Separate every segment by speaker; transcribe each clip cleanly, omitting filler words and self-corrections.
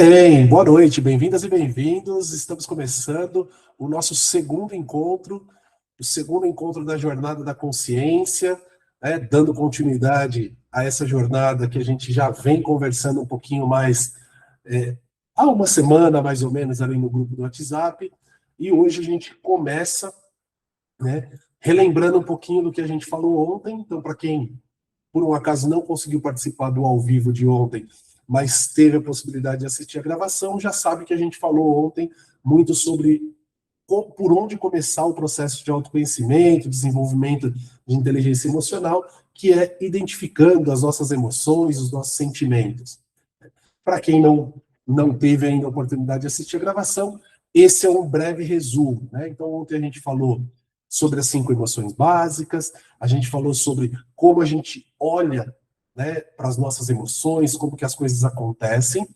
Speaker 1: Bem, boa noite, bem-vindas e bem-vindos. Estamos começando o nosso segundo encontro, o segundo encontro da Jornada da Consciência, né, dando continuidade a essa jornada que a gente já vem conversando um pouquinho mais há uma semana, mais ou menos, ali no grupo do WhatsApp, e hoje a gente começa, né, relembrando um pouquinho do que a gente falou ontem. Então, para quem, por um acaso, não conseguiu participar do ao vivo de ontem, mas teve a possibilidade de assistir a gravação, já sabe que a gente falou ontem muito sobre por onde começar o processo de autoconhecimento, desenvolvimento de inteligência emocional, que é identificando as nossas emoções, os nossos sentimentos. Para quem não teve ainda a oportunidade de assistir a gravação, esse é um breve resumo, né? Então, ontem a gente falou sobre as 5 emoções básicas, a gente falou sobre como a gente olha, né, para as nossas emoções, como que as coisas acontecem.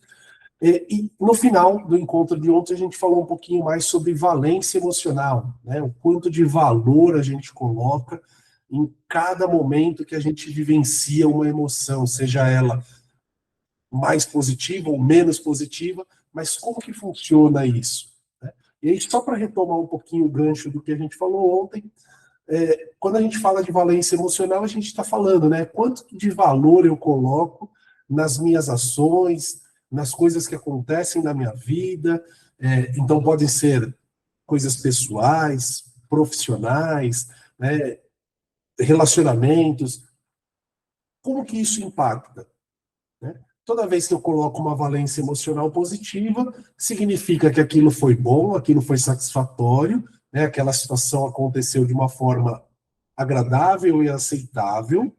Speaker 1: E no final do encontro de ontem a gente falou um pouquinho mais sobre valência emocional, né, o quanto de valor a gente coloca em cada momento que a gente vivencia uma emoção, seja ela mais positiva ou menos positiva, mas como que funciona isso, né? E aí, só para retomar um pouquinho o gancho do que a gente falou ontem, quando a gente fala de valência emocional, a gente está falando, né, quanto de valor eu coloco nas minhas ações, nas coisas que acontecem na minha vida. Então podem ser coisas pessoais, profissionais, né, relacionamentos. Como que isso impacta, né? Toda vez que eu coloco uma valência emocional positiva, significa que aquilo foi bom, aquilo foi satisfatório, né? Aquela situação aconteceu de uma forma agradável e aceitável,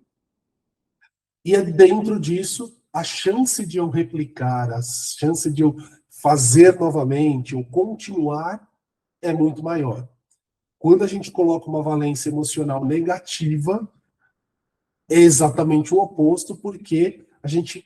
Speaker 1: e é dentro disso a chance de eu replicar, a chance de eu fazer novamente, ou continuar, é muito maior. Quando a gente coloca uma valência emocional negativa, é exatamente o oposto, porque a gente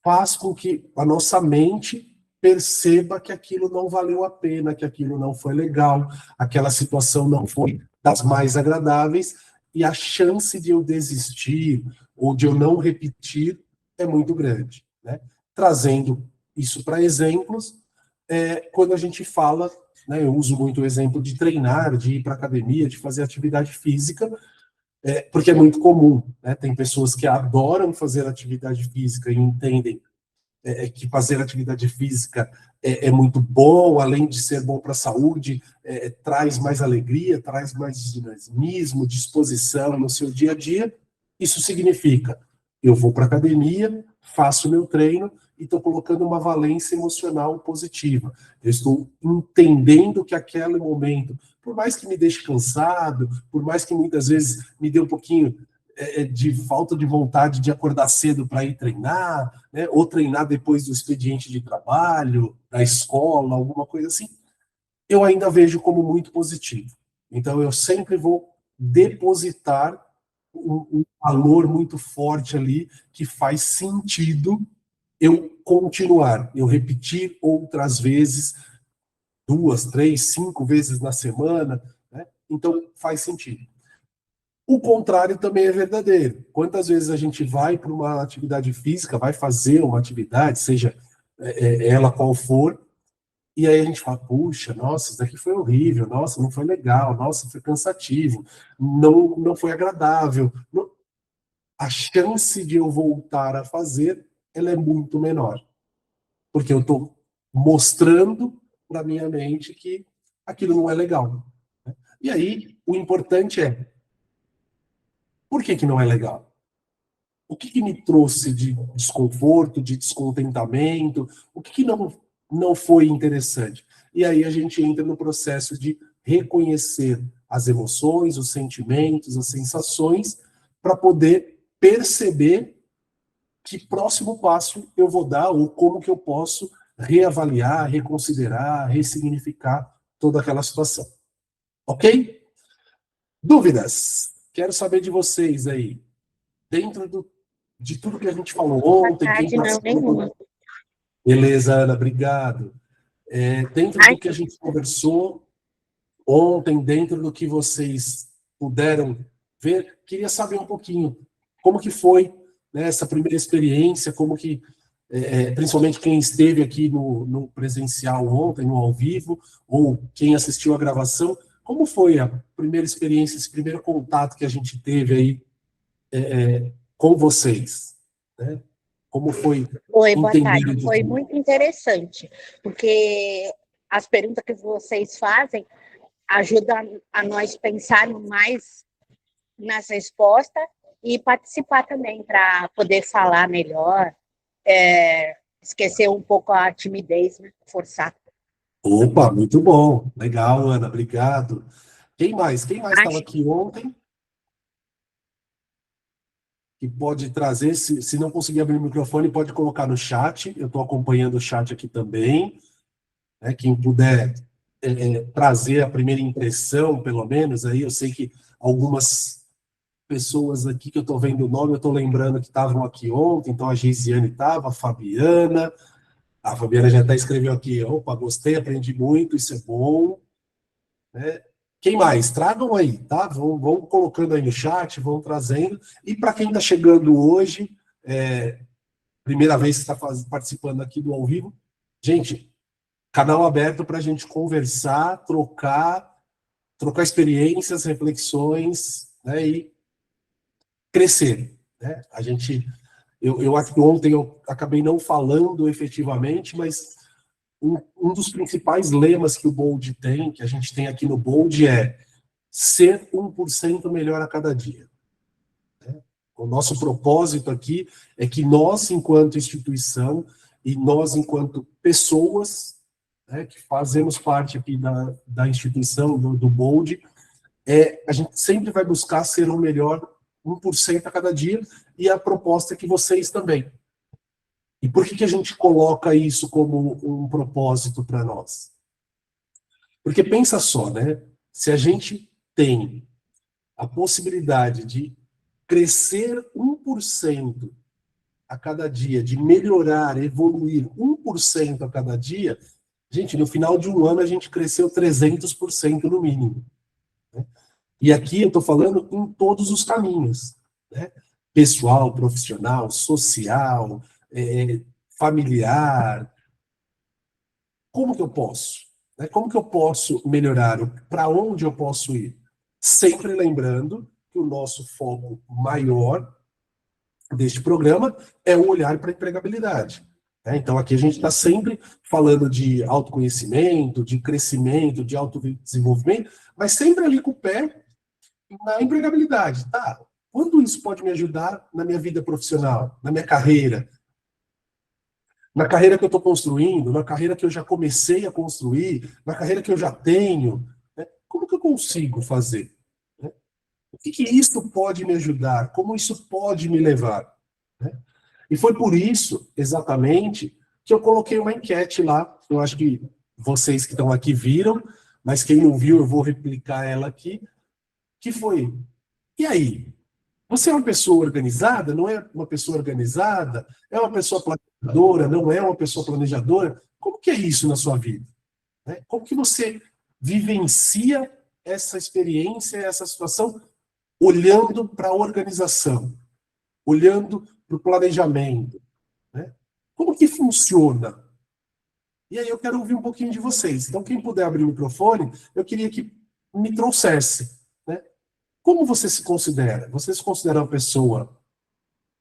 Speaker 1: faz com que a nossa mente perceba que aquilo não valeu a pena, que aquilo não foi legal, aquela situação não foi das mais agradáveis, e a chance de eu desistir ou de eu não repetir é muito grande, né? Trazendo isso para exemplos, quando a gente fala, né, eu uso muito o exemplo de treinar, de ir para academia, de fazer atividade física, porque é muito comum, né? Tem pessoas que adoram fazer atividade física e entendem que fazer atividade física é muito bom, além de ser bom para a saúde, traz mais alegria, traz mais dinamismo, disposição no seu dia a dia. Isso significa, eu vou para a academia, faço meu treino e estou colocando uma valência emocional positiva. Eu estou entendendo que aquele momento, por mais que me deixe cansado, por mais que muitas vezes me dê um pouquinho de falta de vontade de acordar cedo para ir treinar, né, ou treinar depois do expediente de trabalho, da escola, alguma coisa assim, eu ainda vejo como muito positivo. Então, eu sempre vou depositar um valor muito forte ali, que faz sentido eu continuar, eu repetir outras vezes, 2, 3, 5 vezes na semana, né? Então, faz sentido. O contrário também é verdadeiro. Quantas vezes a gente vai para uma atividade física, vai fazer uma atividade, seja ela qual for, e aí a gente fala, puxa, nossa, isso daqui foi horrível, nossa, não foi legal, nossa, foi cansativo, não foi agradável. A chance de eu voltar a fazer, ela é muito menor. Porque eu estou mostrando para a minha mente que aquilo não é legal. E aí, o importante é, por que não é legal? O que me trouxe de desconforto, de descontentamento? O que não foi interessante? E aí a gente entra no processo de reconhecer as emoções, os sentimentos, as sensações, para poder perceber que próximo passo eu vou dar ou como que eu posso reavaliar, reconsiderar, ressignificar toda aquela situação. Ok? Dúvidas? Quero saber de vocês aí. Dentro de tudo que a gente falou ontem, quem
Speaker 2: não, nenhuma.
Speaker 1: Beleza, Ana, obrigado. Dentro do que a gente conversou ontem, dentro do que vocês puderam ver, queria saber um pouquinho como que foi, né, essa primeira experiência, como que principalmente quem esteve aqui no presencial ontem, no ao vivo, ou quem assistiu a gravação, como foi a primeira experiência, esse primeiro contato que a gente teve aí com vocês? Né? Como foi
Speaker 2: Oi, boa
Speaker 1: entender
Speaker 2: tarde.
Speaker 1: o
Speaker 2: Foi
Speaker 1: desafio?
Speaker 2: muito interessante, porque as perguntas que vocês fazem ajudam a nós pensarmos mais nas respostas e participar também para poder falar melhor, esquecer um pouco a timidez, né? Forçar.
Speaker 1: Opa, muito bom. Legal, Ana, obrigado. Quem mais? Quem mais estava
Speaker 2: Acho
Speaker 1: aqui ontem que pode trazer? Se não conseguir abrir o microfone, pode colocar no chat. Eu estou acompanhando o chat aqui também. Né? Quem puder trazer a primeira impressão, pelo menos, aí eu sei que algumas pessoas aqui que eu estou vendo o nome, eu estou lembrando que estavam aqui ontem, então a Geisiane estava, a Fabiana já até escreveu aqui, opa, gostei, aprendi muito, isso é bom. Né? Quem mais? Tragam aí, tá? Vão colocando aí no chat, vão trazendo. E para quem está chegando hoje, primeira vez que está participando aqui do ao vivo, gente, canal aberto para a gente conversar, trocar experiências, reflexões, né, e crescer. Né? Eu acho que ontem eu acabei não falando efetivamente, mas um dos principais lemas que o Bold tem, que a gente tem aqui no Bold, é ser 1% melhor a cada dia. O nosso propósito aqui é que nós, enquanto instituição, e nós, enquanto pessoas, né, que fazemos parte aqui da instituição, do Bold, a gente sempre vai buscar ser o melhor 1% a cada dia, e a proposta é que vocês também. E por que a gente coloca isso como um propósito para nós? Porque pensa só, né? Se a gente tem a possibilidade de crescer 1% a cada dia, de melhorar, evoluir 1% a cada dia, gente, no final de um ano a gente cresceu 300% no mínimo. Né? E aqui eu estou falando em todos os caminhos, né? Pessoal, profissional, social, familiar. Como que eu posso? Né? Como que eu posso melhorar? Para onde eu posso ir? Sempre lembrando que o nosso foco maior deste programa é o olhar para a empregabilidade. Então, aqui a gente está sempre falando de autoconhecimento, de crescimento, de autodesenvolvimento, mas sempre ali com o pé na empregabilidade. Tá? Quando isso pode me ajudar na minha vida profissional, na minha carreira, na carreira que eu estou construindo, na carreira que eu já comecei a construir, na carreira que eu já tenho, né? Como que eu consigo fazer? Né? O que isso pode me ajudar? Como isso pode me levar? Né? E foi por isso, exatamente, que eu coloquei uma enquete lá. Eu acho que vocês que estão aqui viram, mas quem não viu, eu vou replicar ela aqui, que foi, e aí? Você é uma pessoa organizada? Não é uma pessoa organizada? É uma pessoa planejadora? Não é uma pessoa planejadora? Como que é isso na sua vida? Né? Como que você vivencia essa experiência, essa situação, olhando para a organização, olhando para o planejamento? Né? Como que funciona? E aí eu quero ouvir um pouquinho de vocês. Então, quem puder abrir o microfone, eu queria que me trouxesse. Né? Como você se considera? Você se considera uma pessoa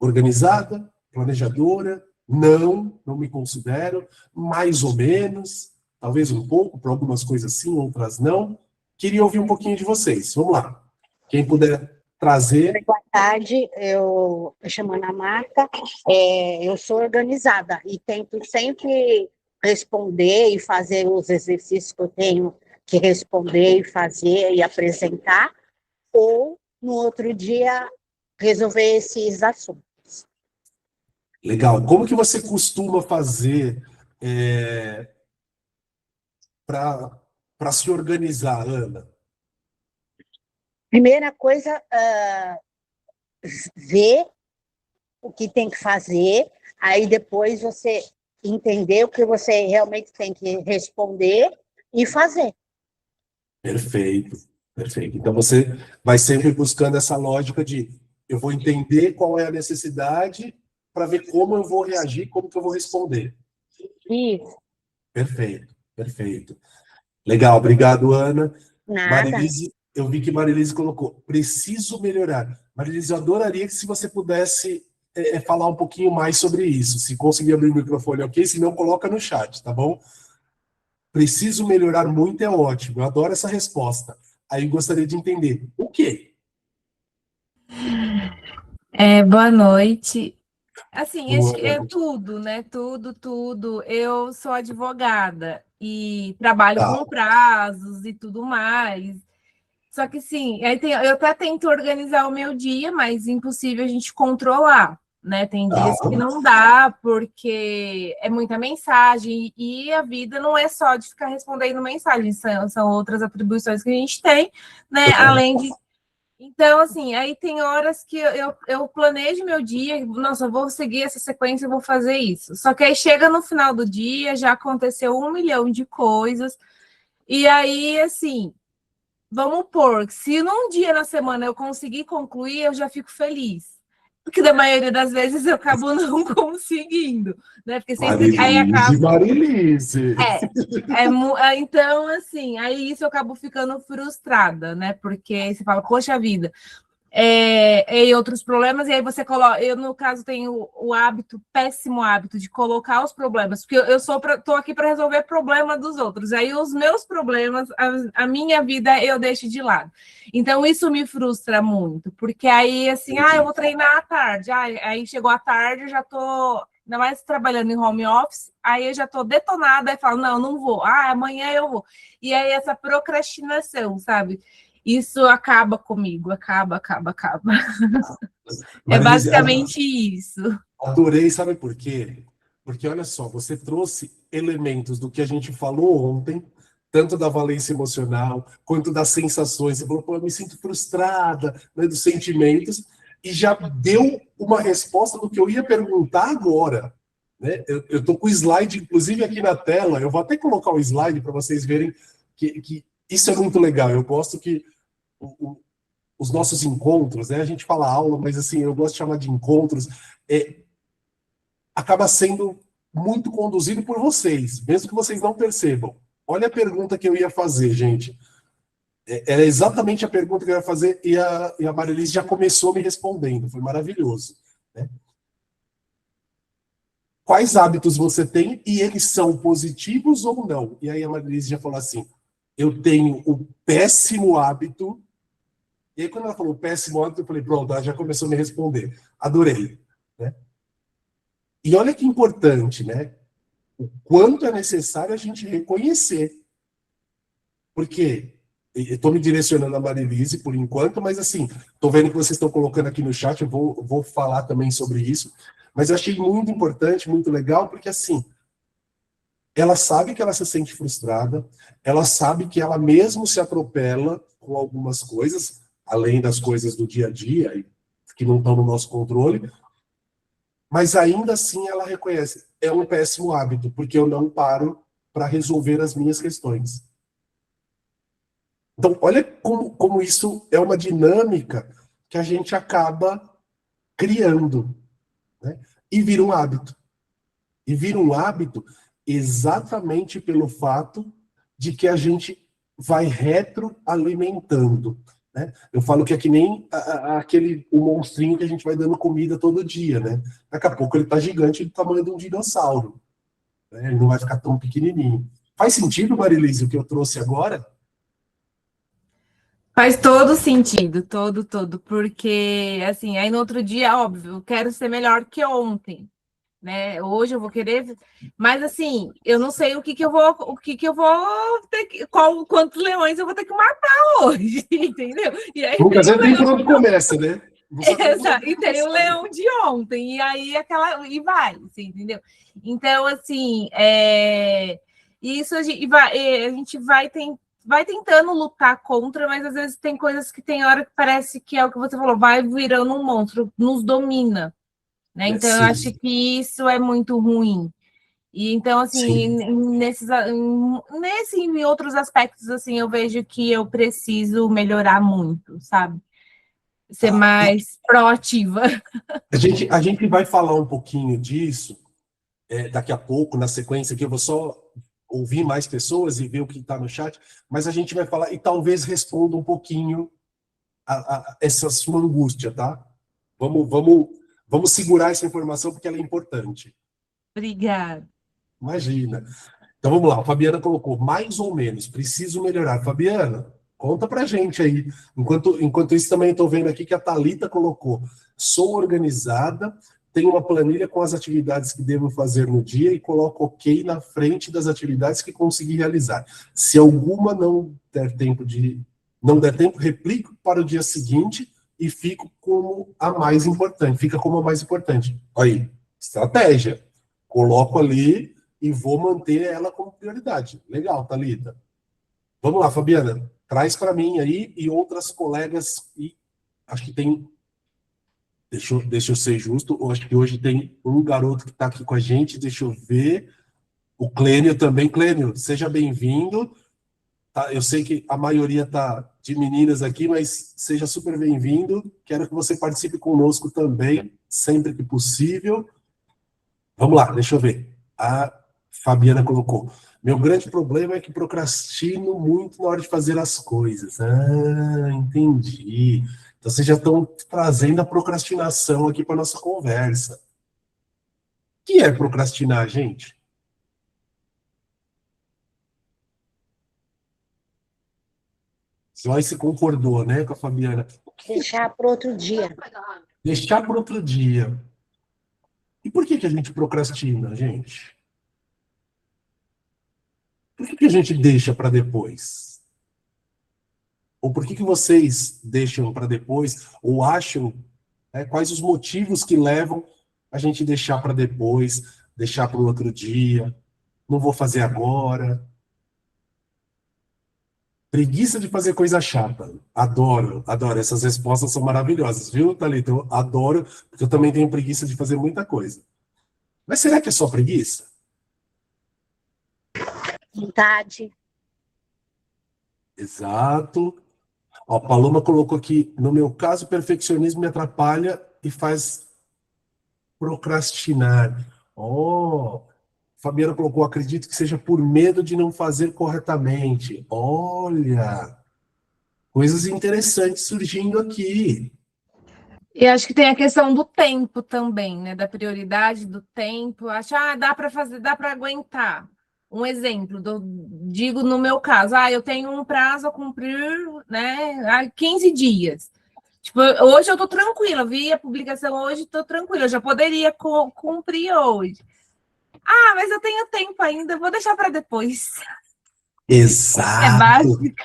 Speaker 1: organizada, planejadora? Não me considero. Mais ou menos, talvez um pouco, para algumas coisas sim, outras não. Queria ouvir um pouquinho de vocês. Vamos lá. Quem puder trazer.
Speaker 2: Boa tarde, eu me chamo Ana Marta, eu sou organizada e tento sempre responder e fazer os exercícios que eu tenho que responder e fazer e apresentar, ou no outro dia resolver esses assuntos.
Speaker 1: Legal. Como que você costuma fazer para se organizar, Ana?
Speaker 2: Primeira coisa, ver o que tem que fazer, aí depois você entender o que você realmente tem que responder e fazer.
Speaker 1: Perfeito, perfeito. Então você vai sempre buscando essa lógica de eu vou entender qual é a necessidade para ver como eu vou reagir, como que eu vou responder.
Speaker 2: Isso,
Speaker 1: Perfeito, perfeito. Legal, obrigado, Ana.
Speaker 2: nada.
Speaker 1: Marilise, eu vi que Marilise colocou, preciso melhorar. Marilise, eu adoraria que se você pudesse falar um pouquinho mais sobre isso. Se conseguir abrir o microfone, ok? Se não, coloca no chat, tá bom? Preciso melhorar muito é ótimo. Eu adoro essa resposta. Aí eu gostaria de entender o quê?
Speaker 3: Boa noite. Assim, acho
Speaker 1: Boa
Speaker 3: que é
Speaker 1: noite.
Speaker 3: tudo, né? Tudo, tudo. Eu sou advogada e trabalho
Speaker 1: Tá,
Speaker 3: com prazos e tudo mais. Só que, sim, eu até tento organizar o meu dia, mas impossível a gente controlar, né? Tem
Speaker 1: tá.
Speaker 3: dias que não dá, porque é muita mensagem e a vida não é só de ficar respondendo mensagem, são outras atribuições que a gente tem, né? Além de então, assim, aí tem horas que eu planejo meu dia, nossa, eu vou seguir essa sequência, eu vou fazer isso. Só que aí chega no final do dia, já aconteceu 1 milhão de coisas, e aí, assim, vamos pôr, se num dia na semana eu conseguir concluir, eu já fico feliz. Porque da maioria das vezes eu acabo não conseguindo, né? Porque sempre aí
Speaker 1: Marilise,
Speaker 3: acaba.
Speaker 1: Marilise.
Speaker 3: Então, assim, aí isso eu acabo ficando frustrada, né? Porque você fala, poxa vida, e outros problemas, e aí você coloca. Eu, no caso, tenho o hábito, péssimo hábito, de colocar os problemas, porque eu estou aqui para resolver problema dos outros. Aí os meus problemas, a minha vida, eu deixo de lado. Então, isso me frustra muito, porque aí, assim, eu vou treinar à tarde. Aí chegou a tarde, eu já estou. Ainda mais trabalhando em home office, aí eu já estou detonada e falo, não, não vou. Amanhã eu vou. E aí essa procrastinação, sabe? Isso acaba comigo, acaba. É
Speaker 1: Marilise,
Speaker 3: basicamente isso.
Speaker 1: adorei, sabe por quê? Porque olha só, você trouxe elementos do que a gente falou ontem, tanto da valência emocional, quanto das sensações. Você falou, pô, eu me sinto frustrada, né, dos sentimentos, e já deu uma resposta do que eu ia perguntar agora. Né? Eu estou com o slide, inclusive, aqui na tela, eu vou até colocar o slide para vocês verem que isso é muito legal. Eu gosto que o, os nossos encontros, né? A gente fala aula, mas assim, eu gosto de chamar de encontros, acaba sendo muito conduzido por vocês, mesmo que vocês não percebam. Olha a pergunta que eu ia fazer, gente. Era exatamente a pergunta que eu ia fazer e a Marilise já começou me respondendo. Foi maravilhoso. Né? Quais hábitos você tem e eles são positivos ou não? E aí a Marilise já falou assim, eu tenho o péssimo hábito. E aí quando ela falou péssimo hábito, eu falei, pronto, ela já começou a me responder. Adorei. Né? E olha que importante, né? O quanto é necessário a gente reconhecer. Porque estou me direcionando a Marilise por enquanto, mas assim, estou vendo que vocês estão colocando aqui no chat, eu vou falar também sobre isso. Mas eu achei muito importante, muito legal, porque assim, ela sabe que ela se sente frustrada, ela sabe que ela mesmo se atropela com algumas coisas, além das coisas do dia a dia, que não estão no nosso controle, mas ainda assim ela reconhece, é um péssimo hábito, porque eu não paro para resolver as minhas questões. Então, olha como isso é uma dinâmica que a gente acaba criando, né? E vira um hábito. E vira um hábito exatamente pelo fato de que a gente vai retroalimentando. Né? Eu falo que é que nem o monstrinho que a gente vai dando comida todo dia. Né? Daqui a pouco ele está gigante do tamanho de um dinossauro. Né? Ele não vai ficar tão pequenininho. Faz sentido, Marilise, o que eu trouxe agora?
Speaker 3: Faz todo sentido, todo, porque, assim, aí no outro dia, óbvio, eu quero ser melhor que ontem, né? Hoje eu vou querer, mas assim, eu não sei o que que eu vou ter quantos leões eu vou ter que matar hoje, entendeu? E aí
Speaker 1: Nunca
Speaker 3: tem o
Speaker 1: sei nem por
Speaker 3: leão,
Speaker 1: onde começa, né? Não sabe nem por onde
Speaker 3: e tem o
Speaker 1: começar.
Speaker 3: leão de ontem, e aí e vai, assim, entendeu? Então, assim, isso a gente vai tentando lutar contra, mas às vezes tem coisas que tem hora que parece que é o que você falou, vai virando um monstro, nos domina, né?
Speaker 1: É,
Speaker 3: Então eu
Speaker 1: sim,
Speaker 3: acho que isso é muito ruim. E então, assim,
Speaker 1: sim.
Speaker 3: nesse e em outros aspectos, assim, eu vejo que eu preciso melhorar muito, sabe? ser mais proativa.
Speaker 1: A gente vai falar um pouquinho disso daqui a pouco, na sequência, que eu vou só ouvir mais pessoas e ver o que está no chat, mas a gente vai falar e talvez responda um pouquinho essa sua angústia, tá? Vamos segurar essa informação porque ela é importante.
Speaker 3: Obrigada.
Speaker 1: Imagina. Então vamos lá, a Fabiana colocou mais ou menos, preciso melhorar. Fabiana, conta pra gente aí. Enquanto isso, também estou vendo aqui que a Thalita colocou: sou organizada, tenho uma planilha com as atividades que devo fazer no dia e coloco OK na frente das atividades que consegui realizar. Se alguma não der tempo, replico para o dia seguinte e fico como a mais importante. Fica como a mais importante. Aí, estratégia. Coloco ali e vou manter ela como prioridade. Legal, Thalita. Vamos lá, Fabiana. Traz para mim aí e outras colegas. E acho que tem... Deixa eu ser justo. Eu acho que hoje tem um garoto que está aqui com a gente. Deixa eu ver. O Clênio também. Clênio, seja bem-vindo. Tá, eu sei que a maioria tá de meninas aqui, mas seja super bem-vindo. Quero que você participe conosco também, sempre que possível. Vamos lá, deixa eu ver. A Fabiana colocou: meu grande problema é que procrastino muito na hora de fazer as coisas. Ah, entendi. Então vocês já estão trazendo a procrastinação aqui para nossa conversa. O que é procrastinar, gente? Joyce concordou, né, com a Fabiana.
Speaker 2: Deixar para outro dia.
Speaker 1: Deixar para outro dia. E por que a gente procrastina, gente? Por que a gente deixa para depois? Ou por que vocês deixam para depois? Ou acham quais os motivos que levam a gente deixar para depois, deixar para o outro dia, não vou fazer agora? Preguiça de fazer coisa chata. Adoro, adoro. Essas respostas são maravilhosas, viu, Thalita? Eu adoro, porque eu também tenho preguiça de fazer muita coisa. Mas será que é só preguiça?
Speaker 2: Vontade.
Speaker 1: Exato. Ó, a Paloma colocou aqui: no meu caso, o perfeccionismo me atrapalha e faz procrastinar. Ó, Fabiana colocou: acredito que seja por medo de não fazer corretamente. Olha, coisas interessantes surgindo aqui.
Speaker 3: E acho que tem a questão do tempo também, né? Da prioridade do tempo. Acho, dá para fazer, dá para aguentar. Um exemplo, digo no meu caso, eu tenho um prazo a cumprir, né? 15 dias. Tipo, hoje eu tô tranquila, vi a publicação hoje, tô tranquila, eu já poderia cumprir hoje. Mas eu tenho tempo ainda, vou deixar para depois.
Speaker 1: Exato.
Speaker 3: É básico.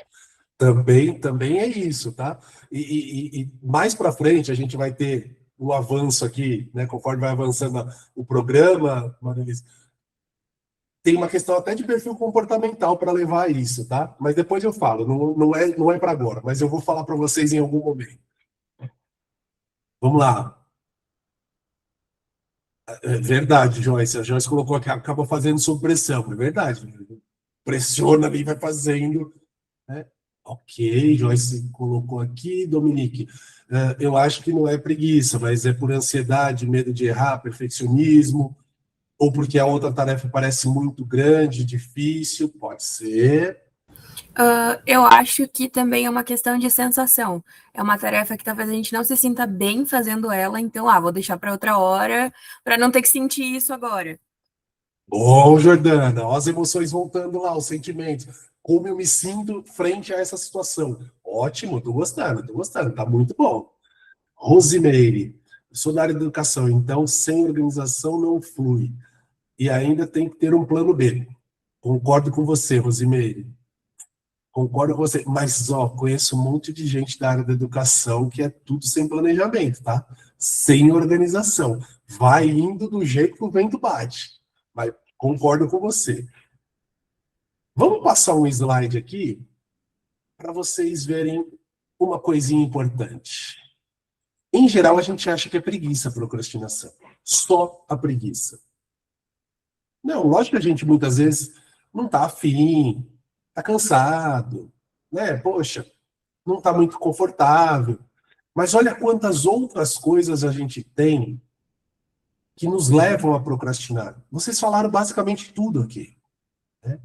Speaker 1: Também é isso, tá? E mais para frente a gente vai ter o avanço aqui, né? Conforme vai avançando o programa, Marilise, tem uma questão até de perfil comportamental para levar a isso, tá? Mas depois eu falo, não é para agora, mas eu vou falar para vocês em algum momento. Vamos lá. É verdade, Joyce. A Joyce colocou que acaba fazendo sob pressão. É verdade. Pressiona ali, vai fazendo, né? Ok, Joyce colocou aqui. Dominique, eu acho que não é preguiça, mas é por ansiedade, medo de errar, perfeccionismo, ou porque a outra tarefa parece muito grande, difícil, pode ser.
Speaker 4: Eu acho que também é uma questão de sensação. É uma tarefa que talvez a gente não se sinta bem fazendo ela, então, vou deixar para outra hora, para não ter que sentir isso agora.
Speaker 1: Bom, Jordana, ó, as emoções voltando lá, os sentimentos. Como eu me sinto frente a essa situação? Ótimo, tô gostando, tá muito bom. Rosimeire, sou da área da educação, então sem organização não flui. E ainda tem que ter um plano B. Concordo com você, Rosimeire. Concordo com você, mas conheço um monte de gente da área da educação que é tudo sem planejamento, tá? Sem organização. Vai indo do jeito que o vento bate. Mas concordo com você. Vamos passar um slide aqui para vocês verem uma coisinha importante. Em geral, a gente acha que é preguiça a procrastinação. Só a preguiça. Não, lógico que a gente muitas vezes não está afim, está cansado, né? Poxa, não está muito confortável. Mas olha quantas outras coisas a gente tem que nos levam a procrastinar. Vocês falaram basicamente tudo aqui, né?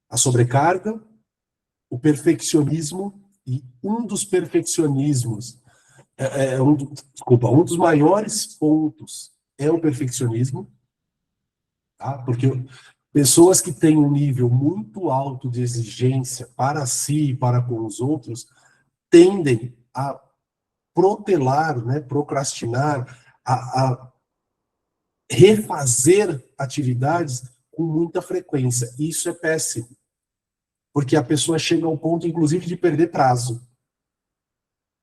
Speaker 1: A sobrecarga, o perfeccionismo, e um dos perfeccionismos, um dos maiores pontos é o perfeccionismo, tá? Porque pessoas que têm um nível muito alto de exigência para si e para com os outros tendem a protelar, né, procrastinar, a refazer atividades com muita frequência. E isso é péssimo, porque a pessoa chega ao ponto, inclusive, de perder prazo.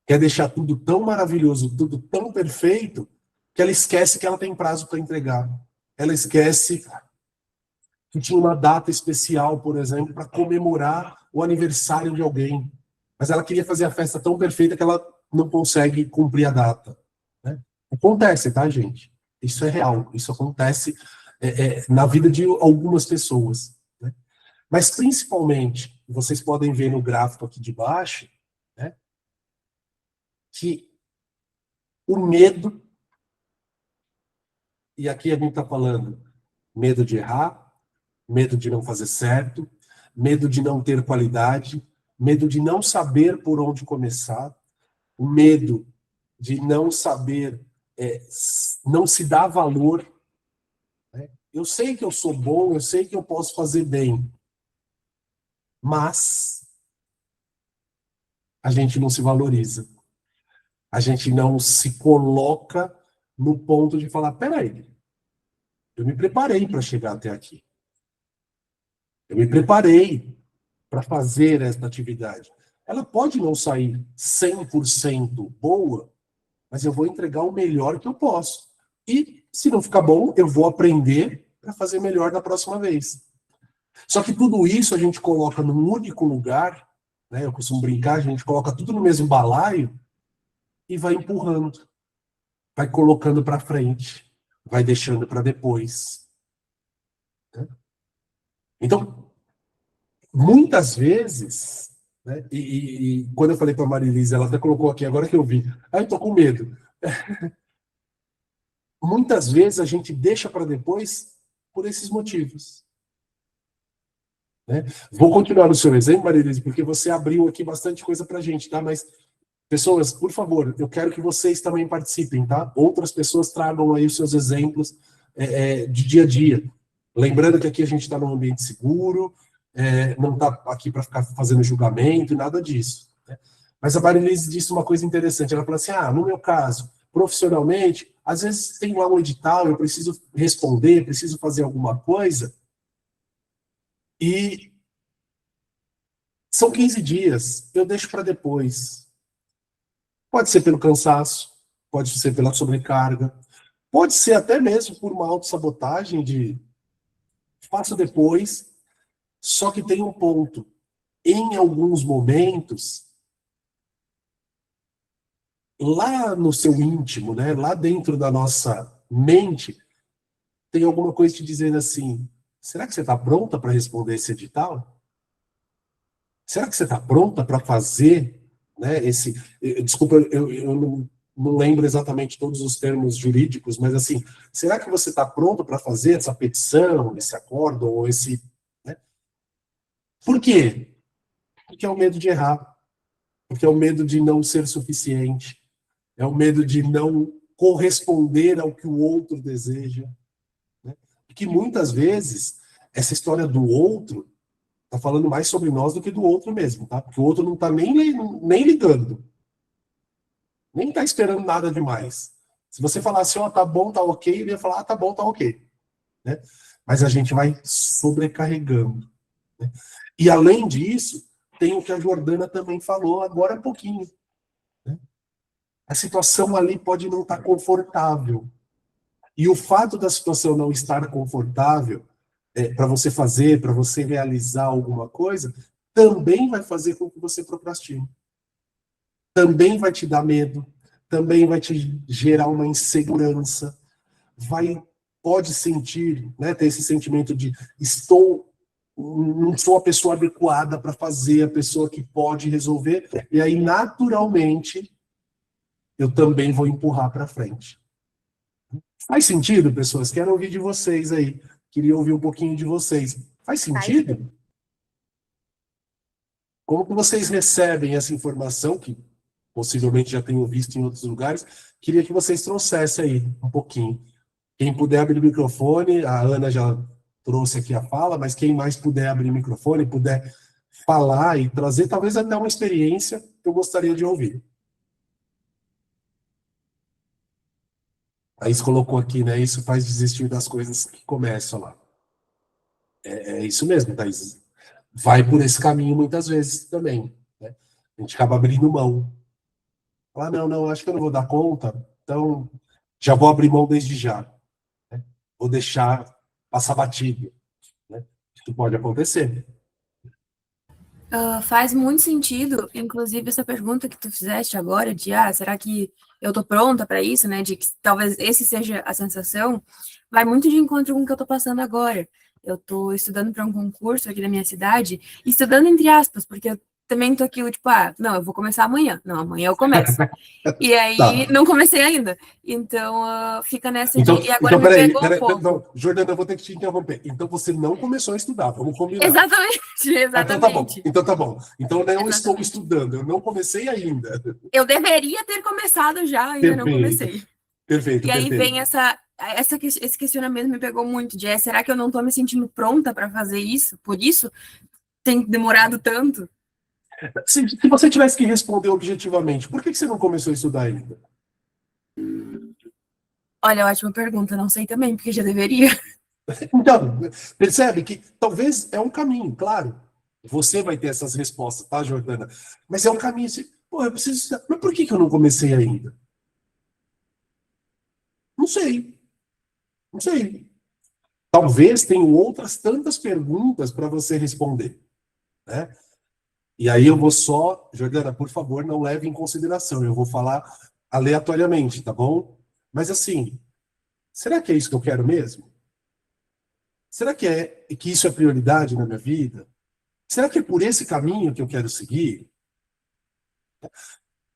Speaker 1: Quer deixar tudo tão maravilhoso, tudo tão perfeito, que ela esquece que ela tem prazo para entregar. Ela esquece que tinha uma data especial, por exemplo, para comemorar o aniversário de alguém. Mas ela queria fazer a festa tão perfeita que ela não consegue cumprir a data, né? Acontece, tá, gente? Isso é real. Isso acontece na vida de algumas pessoas, né? Mas, principalmente, vocês podem ver no gráfico aqui de baixo, né, que o medo, e aqui a gente está falando medo de errar, medo de não fazer certo, medo de não ter qualidade, medo de não saber por onde começar, o medo de não saber, não se dar valor, né? Eu sei que eu sou bom, eu sei que eu posso fazer bem, mas a gente não se valoriza. A gente não se coloca no ponto de falar, peraí, eu me preparei para chegar até aqui. Eu me preparei para fazer esta atividade. Ela pode não sair 100% boa, mas eu vou entregar o melhor que eu posso. E, se não ficar bom, eu vou aprender para fazer melhor da próxima vez. Só que tudo isso a gente coloca num único lugar, né? Eu costumo brincar, a gente coloca tudo no mesmo balaio e vai empurrando, vai colocando para frente, vai deixando para depois, né? Então, muitas vezes, né, e quando eu falei para a Marilise, ela até colocou aqui, agora que eu vi, eu tô com medo. Muitas vezes a gente deixa para depois por esses motivos, né? Vou continuar no seu exemplo, Marilise, porque você abriu aqui bastante coisa para a gente, tá? Mas, pessoas, por favor, eu quero que vocês também participem, tá? Outras pessoas tragam aí os seus exemplos de dia a dia. Lembrando que aqui a gente está num ambiente seguro, não está aqui para ficar fazendo julgamento e nada disso, né? Mas a Marilise disse uma coisa interessante. Ela falou assim, no meu caso, profissionalmente, às vezes tem lá um edital, eu preciso responder, preciso fazer alguma coisa, e são 15 dias, eu deixo para depois. Pode ser pelo cansaço, pode ser pela sobrecarga, pode ser até mesmo por uma autossabotagem de faço depois. Só que tem um ponto. Em alguns momentos, lá no seu íntimo, né, lá dentro da nossa mente, tem alguma coisa te dizendo assim, será que você está pronta para responder esse edital? Será que você está pronta para fazer, né, desculpa, eu não lembro exatamente todos os termos jurídicos, mas assim, será que você está pronto para fazer essa petição, esse acordo, ou esse... né? Por quê? Porque é o medo de errar, porque é o medo de não ser suficiente, é o medo de não corresponder ao que o outro deseja, né? Porque muitas vezes, essa história do outro está falando mais sobre nós do que do outro mesmo, tá? Porque o outro não está nem ligando, nem está esperando nada demais. Se você falasse, tá bom, tá ok, ele ia falar, tá bom, tá ok, né? Mas a gente vai sobrecarregando, né? E além disso, tem o que a Jordana também falou agora há pouquinho, né? A situação ali pode não estar confortável. E o fato da situação não estar confortável para você fazer, para você realizar alguma coisa, também vai fazer com que você procrastine. Também vai te dar medo, também vai te gerar uma insegurança, pode sentir, né, ter esse sentimento de não sou a pessoa adequada para fazer, a pessoa que pode resolver, e aí naturalmente eu também vou empurrar para frente. Faz sentido, pessoas? Quero ouvir de vocês aí. Queria ouvir um pouquinho de vocês. Faz sentido? Como que vocês recebem essa informação, que possivelmente já tenham visto em outros lugares? Queria que vocês trouxessem aí um pouquinho. Quem puder abrir o microfone, a Ana já trouxe aqui a fala, mas quem mais puder abrir o microfone, puder falar e trazer, talvez até uma experiência que eu gostaria de ouvir. A Thaís colocou aqui, né? Isso faz desistir das coisas que começam lá. É isso mesmo, Thaís. Vai por esse caminho muitas vezes também, né? A gente acaba abrindo mão. Ah, não, acho que eu não vou dar conta, então já vou abrir mão desde já. Né? Vou deixar passar batido. Né? Isso pode acontecer.
Speaker 4: Faz muito sentido, inclusive essa pergunta que tu fizeste agora, de será que eu tô pronta para isso, né? De que talvez esse seja a sensação, vai muito de encontro com o que eu tô passando agora. Eu tô estudando para um concurso aqui na minha cidade, estudando entre aspas, porque eu também tô aqui, tipo, não, eu vou começar amanhã. Não, amanhã eu começo. E aí, não comecei ainda. Então, fica nessa
Speaker 1: então,
Speaker 4: de... E agora
Speaker 1: então,
Speaker 4: me pegou um pouco.
Speaker 1: Não, Jordana, eu vou ter que te interromper. Então, você não começou a estudar, vamos combinar.
Speaker 4: Exatamente.
Speaker 1: Então tá bom. Então, não estou estudando, eu não comecei ainda.
Speaker 4: Eu deveria ter começado já, ainda não comecei.
Speaker 1: Perfeito.
Speaker 4: E aí vem esse questionamento me pegou muito, de será que eu não estou me sentindo pronta para fazer isso? Por isso tem demorado tanto?
Speaker 1: Se você tivesse que responder objetivamente, por que você não começou a estudar ainda?
Speaker 4: Olha, ótima pergunta, não sei também, porque já deveria.
Speaker 1: Então, percebe que talvez é um caminho, claro. Você vai ter essas respostas, tá, Jordana? Mas é um caminho assim, eu preciso estudar. Mas por que eu não comecei ainda? Não sei. Talvez tenham outras tantas perguntas para você responder, né? E aí eu vou só, Jordana, por favor, não leve em consideração, eu vou falar aleatoriamente, tá bom? Mas assim, será que é isso que eu quero mesmo? Será que isso é prioridade na minha vida? Será que é por esse caminho que eu quero seguir?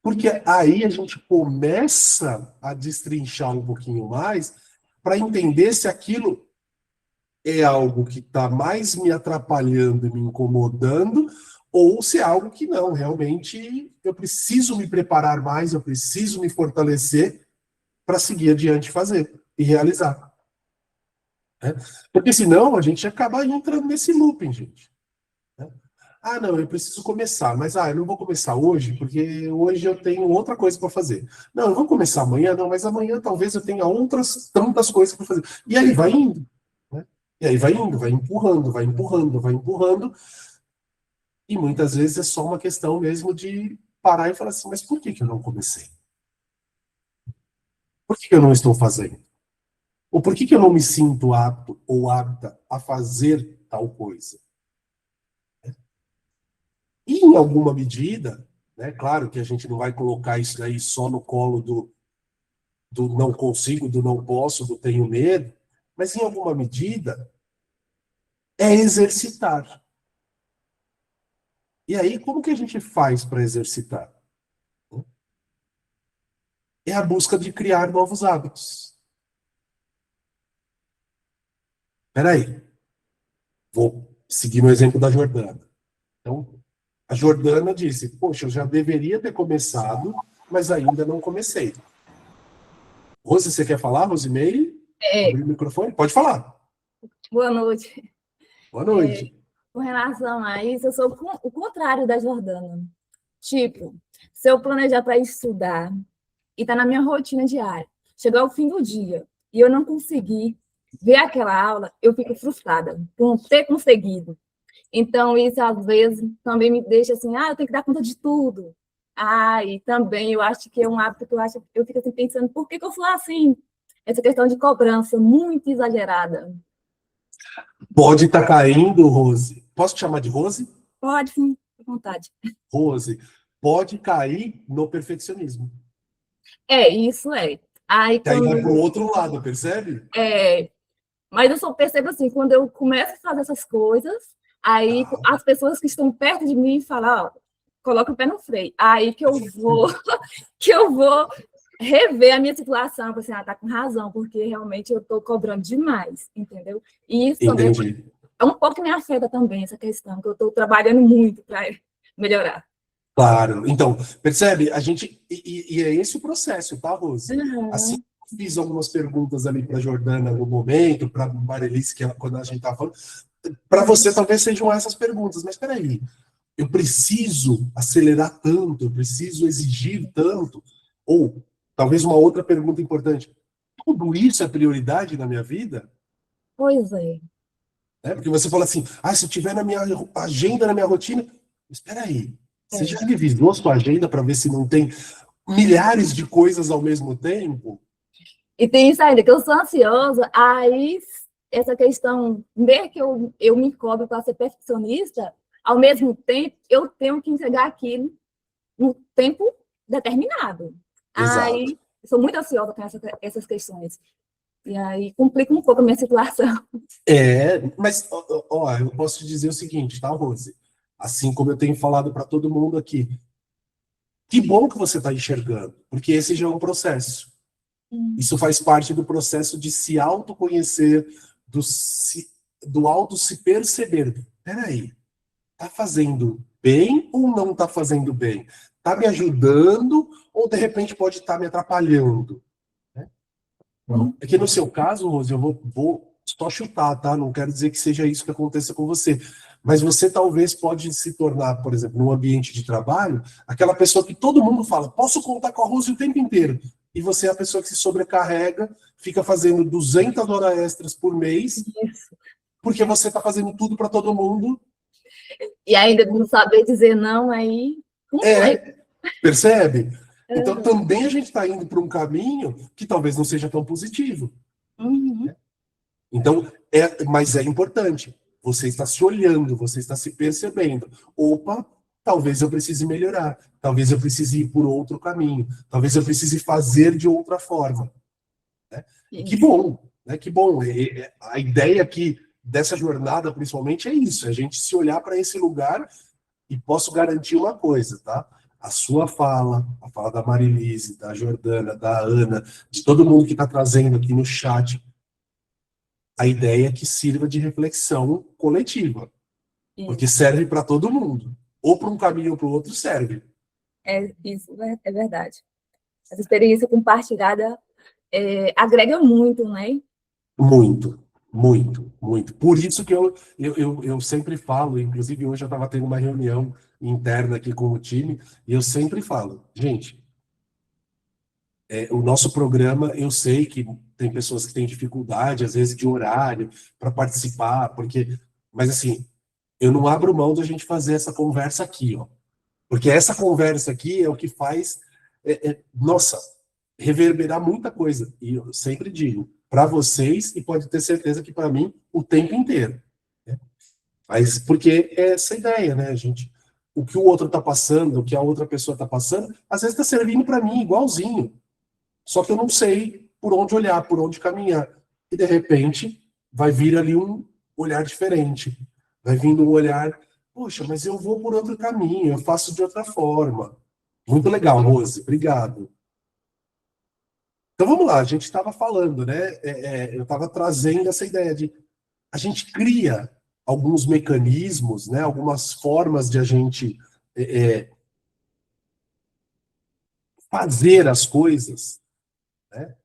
Speaker 1: Porque aí a gente começa a destrinchar um pouquinho mais para entender se aquilo é algo que está mais me atrapalhando e me incomodando, ou se é algo que não, realmente eu preciso me preparar mais, eu preciso me fortalecer para seguir adiante, fazer e realizar. Né? Porque senão a gente acaba entrando nesse looping, gente. Né? Não, eu preciso começar, mas eu não vou começar hoje, porque hoje eu tenho outra coisa para fazer. Não, eu vou começar amanhã, não, mas amanhã talvez eu tenha outras tantas coisas para fazer. E aí vai indo. Né? E aí vai indo, vai empurrando. E muitas vezes é só uma questão mesmo de parar e falar assim, mas por que eu não comecei? Por que eu não estou fazendo? Ou por que eu não me sinto apto ou apta a fazer tal coisa? E em alguma medida, né, claro que a gente não vai colocar isso aí só no colo do não consigo, do não posso, do tenho medo, mas em alguma medida é exercitar. E aí, como que a gente faz para exercitar? É a busca de criar novos hábitos. Espera aí. Vou seguir no exemplo da Jordana. Então, a Jordana disse, poxa, eu já deveria ter começado, mas ainda não comecei. Rose, você quer falar, Rosimeire? Abrir o microfone? Pode falar.
Speaker 5: Boa noite.
Speaker 1: Boa noite.
Speaker 5: Com relação a isso, eu sou o contrário da Jordana. Tipo, se eu planejar para estudar e tá na minha rotina diária, chegar ao fim do dia e eu não conseguir ver aquela aula, eu fico frustrada por não ter conseguido. Então, isso às vezes também me deixa assim, eu tenho que dar conta de tudo. E também eu acho que é um hábito que eu fico assim pensando, por que eu falo assim? Essa questão de cobrança muito exagerada.
Speaker 1: Pode estar caindo, Rose. Posso te chamar de Rose?
Speaker 5: Pode, sim, à vontade.
Speaker 1: Rose, pode cair no perfeccionismo.
Speaker 5: Isso é. Aí
Speaker 1: vai para o outro lado, percebe?
Speaker 5: Mas eu só percebo assim, quando eu começo a fazer essas coisas, aí as pessoas que estão perto de mim falam, coloca o pé no freio. Aí que eu vou rever a minha situação, assim, tá com razão, porque realmente eu tô cobrando demais, entendeu? E isso também
Speaker 1: Entendi.
Speaker 5: é um pouco que me afeta também, essa questão, que eu tô trabalhando muito para melhorar.
Speaker 1: Claro. Então, percebe? A gente. E é esse o processo, tá, Rose? Assim, eu fiz algumas perguntas ali para Jordana no momento, para Marelice, quando a gente estava falando. Para você, talvez sejam essas perguntas, mas peraí, eu preciso acelerar tanto, eu preciso exigir tanto, ou talvez uma outra pergunta importante: tudo isso é prioridade na minha vida?
Speaker 5: Pois é.
Speaker 1: Né? Porque você fala assim, se eu tiver na minha agenda, na minha rotina, espera aí, você já revisou a sua agenda para ver se não tem milhares de coisas ao mesmo tempo?
Speaker 5: E tem isso ainda, que eu sou ansiosa, aí essa questão, mesmo que eu me cobro para ser perfeccionista, ao mesmo tempo, eu tenho que entregar aquilo no tempo determinado.
Speaker 1: Exato.
Speaker 5: Aí, eu sou muito ansiosa com essas questões. E aí, complica um pouco a minha situação.
Speaker 1: Mas, ó, eu posso te dizer o seguinte, tá, Rose? Assim como eu tenho falado para todo mundo aqui, que bom que você está enxergando, porque esse já é um processo. Isso faz parte do processo de se autoconhecer, do auto se perceber. Peraí, tá fazendo bem ou não tá fazendo bem? Tá me ajudando ou de repente pode estar me atrapalhando? Né? É que no seu caso, Rose, eu vou só chutar, tá? Não quero dizer que seja isso que aconteça com você. Mas você talvez pode se tornar, por exemplo, num ambiente de trabalho, aquela pessoa que todo mundo fala, posso contar com a Rose o tempo inteiro. E você é a pessoa que se sobrecarrega, fica fazendo 200 horas extras por mês, porque você está fazendo tudo para todo mundo.
Speaker 5: E ainda não saber dizer não, aí...
Speaker 1: Percebe? Então também a gente está indo para um caminho que talvez não seja tão positivo. Né? Então, mas é importante. Você está se olhando, você está se percebendo. Opa, talvez eu precise melhorar. Talvez eu precise ir por outro caminho. Talvez eu precise fazer de outra forma. Né? Que bom, né? Que bom. A ideia aqui dessa jornada, principalmente, é isso. É a gente se olhar para esse lugar e posso garantir uma coisa, tá? A sua fala, a fala da Marilise, da Jordana, da Ana, de todo mundo que está trazendo aqui no chat, a ideia é que sirva de reflexão coletiva. Porque serve para todo mundo. Ou para um caminho ou para o outro serve.
Speaker 5: Isso é verdade. Essa experiência compartilhada agrega muito, né?
Speaker 1: Muito, muito, muito. Por isso que eu sempre falo, inclusive hoje eu estava tendo uma reunião interna aqui com o time, e eu sempre falo, gente, o nosso programa, eu sei que tem pessoas que têm dificuldade, às vezes, de horário para participar, mas assim, eu não abro mão da gente fazer essa conversa aqui, ó. Porque essa conversa aqui é o que faz, nossa, reverberar muita coisa. E eu sempre digo, para vocês, e pode ter certeza que para mim, o tempo inteiro. Né? Mas porque é essa ideia, né, gente? O que o outro está passando, o que a outra pessoa está passando, às vezes está servindo para mim igualzinho. Só que eu não sei por onde olhar, por onde caminhar. E, de repente, vai vir ali um olhar diferente. Vai vindo um olhar, poxa, mas eu vou por outro caminho, eu faço de outra forma. Muito legal, Rose, obrigado. Então vamos lá, a gente estava falando, né? Eu estava trazendo essa ideia de a gente cria alguns mecanismos, né? Algumas formas de a gente fazer as coisas, né?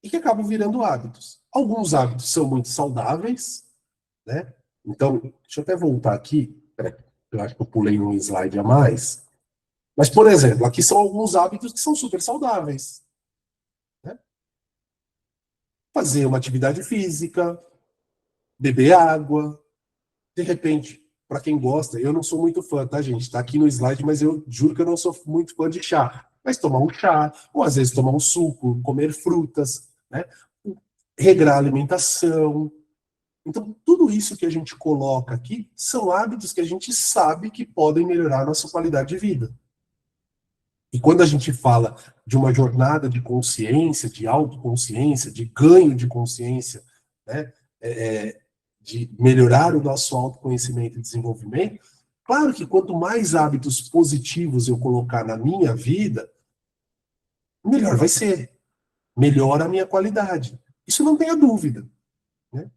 Speaker 1: E que acabam virando hábitos. Alguns hábitos são muito saudáveis, né? Então, deixa eu até voltar aqui, eu acho que eu pulei um slide a mais. Mas, por exemplo, aqui são alguns hábitos que são super saudáveis. Né? Fazer uma atividade física, beber água, de repente, para quem gosta, eu não sou muito fã, tá, gente? Tá aqui no slide, mas eu juro que eu não sou muito fã de chá. Mas tomar um chá, ou às vezes tomar um suco, comer frutas, né? Regrar a alimentação. Então, tudo isso que a gente coloca aqui são hábitos que a gente sabe que podem melhorar a nossa qualidade de vida. E quando a gente fala de uma jornada de consciência, de autoconsciência, de ganho de consciência, né, de melhorar o nosso autoconhecimento e desenvolvimento, claro que quanto mais hábitos positivos eu colocar na minha vida, melhor vai ser. Melhora a minha qualidade. Isso não tenha dúvida. Né?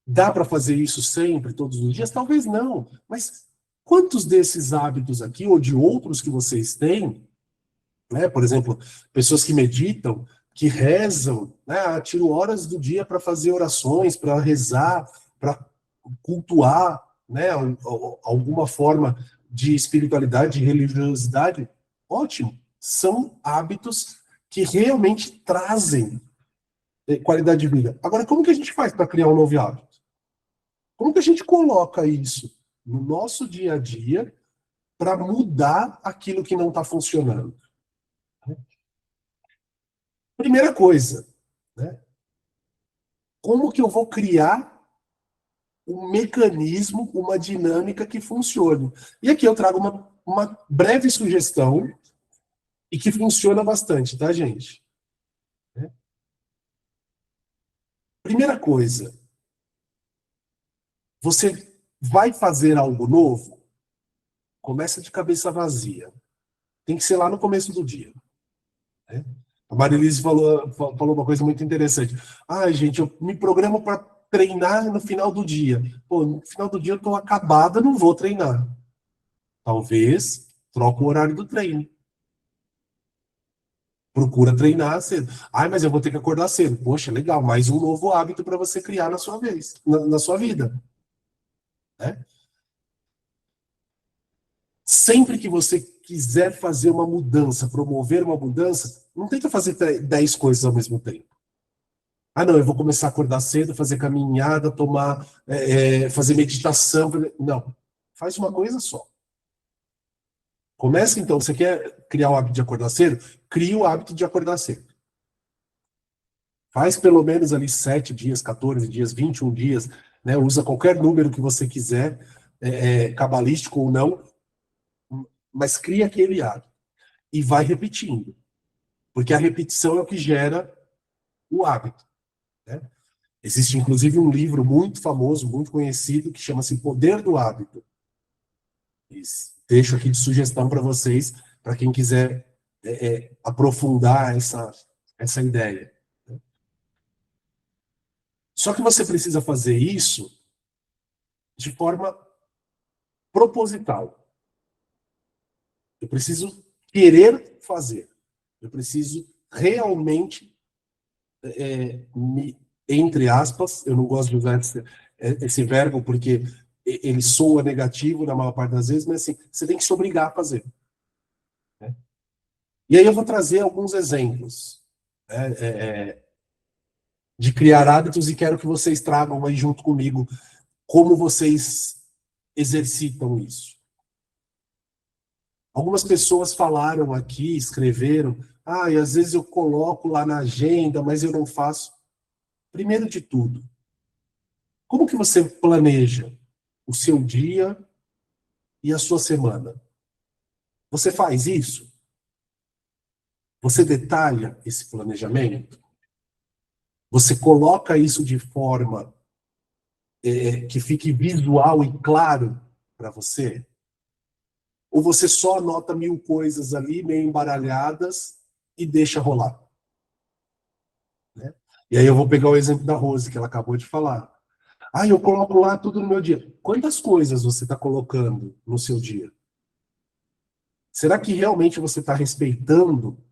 Speaker 1: Dá para fazer isso sempre, todos os dias? Talvez não. Mas quantos desses hábitos aqui, ou de outros que vocês têm, né? Por exemplo, pessoas que meditam, que rezam, né? Tiro horas do dia para fazer orações, para rezar, para cultuar, né? Alguma forma de espiritualidade, de religiosidade. Ótimo. São hábitos que realmente trazem qualidade de vida. Agora, como que a gente faz para criar um novo hábito? Como que a gente coloca isso no nosso dia a dia para mudar aquilo que não está funcionando? Primeira coisa, né? Como que eu vou criar um mecanismo, uma dinâmica que funcione? E aqui eu trago uma breve sugestão e que funciona bastante, tá, gente? Primeira coisa, você vai fazer algo novo? Começa de cabeça vazia. Tem que ser lá no começo do dia. Né? A Marilise falou uma coisa muito interessante. Ah, gente, eu me programo para treinar no final do dia. Pô, no final do dia eu estou acabada, não vou treinar. Talvez troque o horário do treino. Procura treinar cedo. Ah, mas eu vou ter que acordar cedo. Poxa, legal, mais um novo hábito para você criar na sua vez, na sua vida. Né? Sempre que você quiser fazer uma mudança, promover uma mudança, não tenta fazer 10 coisas ao mesmo tempo. Ah, não, eu vou começar a acordar cedo, fazer caminhada, fazer meditação. Não, faz uma coisa só. Começa então, você quer criar o hábito de acordar cedo? Cria o hábito de acordar cedo. Faz pelo menos ali 7 dias, 14 dias, 21 dias, né? Usa qualquer número que você quiser, cabalístico ou não, mas cria aquele hábito. E vai repetindo. Porque a repetição é o que gera o hábito. Né? Existe, inclusive, um livro muito famoso, muito conhecido, que chama-se Poder do Hábito. Deixo aqui de sugestão para vocês, para quem quiser aprofundar essa ideia. Só que você precisa fazer isso de forma proposital. Eu preciso querer fazer. Eu preciso realmente, entre aspas, eu não gosto de usar esse verbo porque ele soa negativo na maior parte das vezes, mas assim, você tem que se obrigar a fazer. Né? E aí eu vou trazer alguns exemplos de criar hábitos e quero que vocês tragam aí junto comigo como vocês exercitam isso. Algumas pessoas falaram aqui, escreveram, e às vezes eu coloco lá na agenda, mas eu não faço. Primeiro de tudo, como que você planeja o seu dia e a sua semana? Você faz isso? Você detalha esse planejamento? Você coloca isso de forma que fique visual e claro para você? Ou você só anota 1000 coisas ali, meio embaralhadas, e deixa rolar? Né? E aí eu vou pegar o exemplo da Rose, que ela acabou de falar. Eu coloco lá tudo no meu dia. Quantas coisas você está colocando no seu dia? Será que realmente você está respeitando,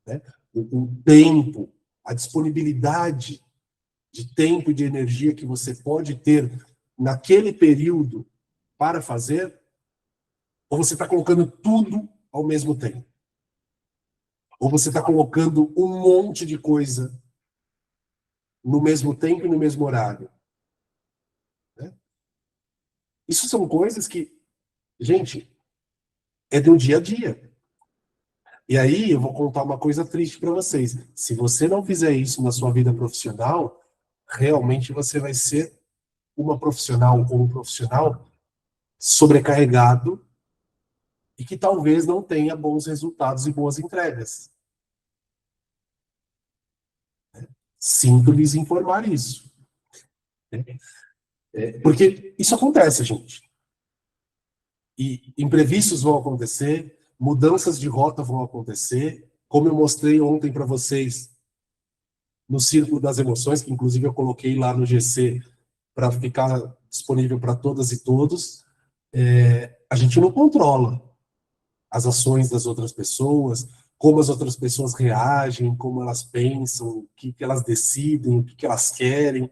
Speaker 1: né, o tempo, a disponibilidade de tempo e de energia que você pode ter naquele período para fazer? Ou você está colocando tudo ao mesmo tempo? Ou você está colocando um monte de coisa no mesmo tempo e no mesmo horário? Né? Isso são coisas que, gente, é do dia a dia. E aí eu vou contar uma coisa triste para vocês. Se você não fizer isso na sua vida profissional, realmente você vai ser uma profissional ou um profissional sobrecarregado e que talvez não tenha bons resultados e boas entregas. Sinto lhes informar isso. Porque isso acontece, gente. E imprevistos vão acontecer, mudanças de rota vão acontecer, como eu mostrei ontem para vocês no Círculo das Emoções, que inclusive eu coloquei lá no GC para ficar disponível para todas e todos. A gente não controla as ações das outras pessoas, como as outras pessoas reagem, como elas pensam, o que elas decidem, o que elas querem.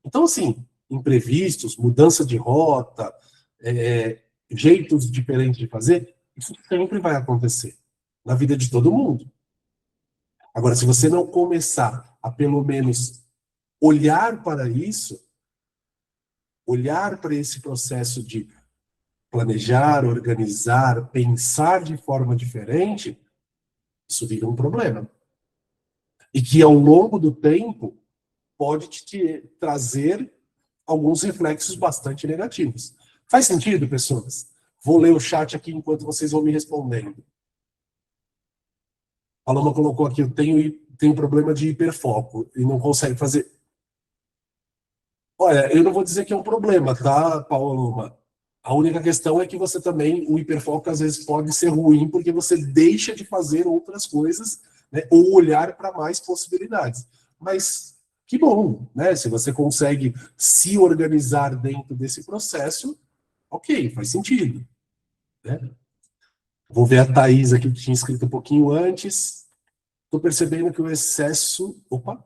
Speaker 1: Então, assim, imprevistos, mudança de rota, jeitos diferentes de fazer, isso sempre vai acontecer na vida de todo mundo. Agora, se você não começar a, pelo menos, olhar para isso, olhar para esse processo de planejar, organizar, pensar de forma diferente, isso vira um problema. E que, ao longo do tempo, pode te trazer alguns reflexos bastante negativos. Faz sentido, pessoas? Vou ler o chat aqui enquanto vocês vão me respondendo. A Paloma colocou aqui, eu tenho problema de hiperfoco e não consegue fazer. Olha, eu não vou dizer que é um problema, tá, Paloma? A única questão é que você também, o hiperfoco às vezes pode ser ruim, porque você deixa de fazer outras coisas, né, ou olhar para mais possibilidades. Mas que bom, né? Se você consegue se organizar dentro desse processo, ok, faz sentido, né? Vou ver a Thaís aqui, que tinha escrito um pouquinho antes. Estou percebendo que o excesso... Opa!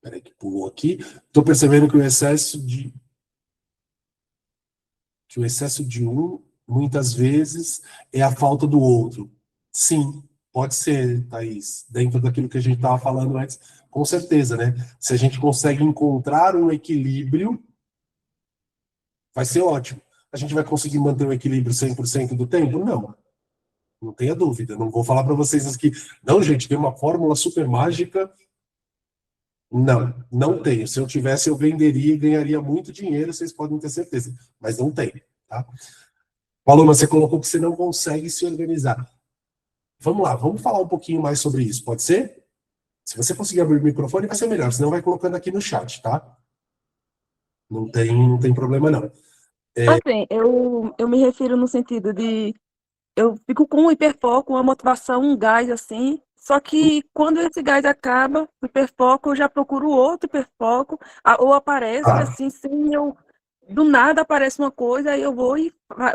Speaker 1: Peraí, que pulou aqui. Estou percebendo que o excesso de um, muitas vezes, é a falta do outro. Sim, pode ser, Thaís. Dentro daquilo que a gente estava falando antes, com certeza, né? Se a gente consegue encontrar um equilíbrio, vai ser ótimo. A gente vai conseguir manter o equilíbrio 100% do tempo? Não. Não tenha dúvida. Não vou falar para vocês aqui, não, gente, tem uma fórmula super mágica. Não, não tenho. Se eu tivesse, eu venderia e ganharia muito dinheiro, vocês podem ter certeza. Mas não tem, tá? Paloma, você colocou que você não consegue se organizar. Vamos lá, vamos falar um pouquinho mais sobre isso, pode ser? Se você conseguir abrir o microfone, vai ser melhor, senão vai colocando aqui no chat, tá? Não tem problema, não.
Speaker 6: Assim, eu me refiro no sentido de eu fico com um hiperfoco, uma motivação, um gás assim, só que quando esse gás acaba, o hiperfoco, eu já procuro outro hiperfoco, ou aparece
Speaker 1: Ah,
Speaker 6: assim, sem eu, do nada aparece uma coisa, aí eu vou e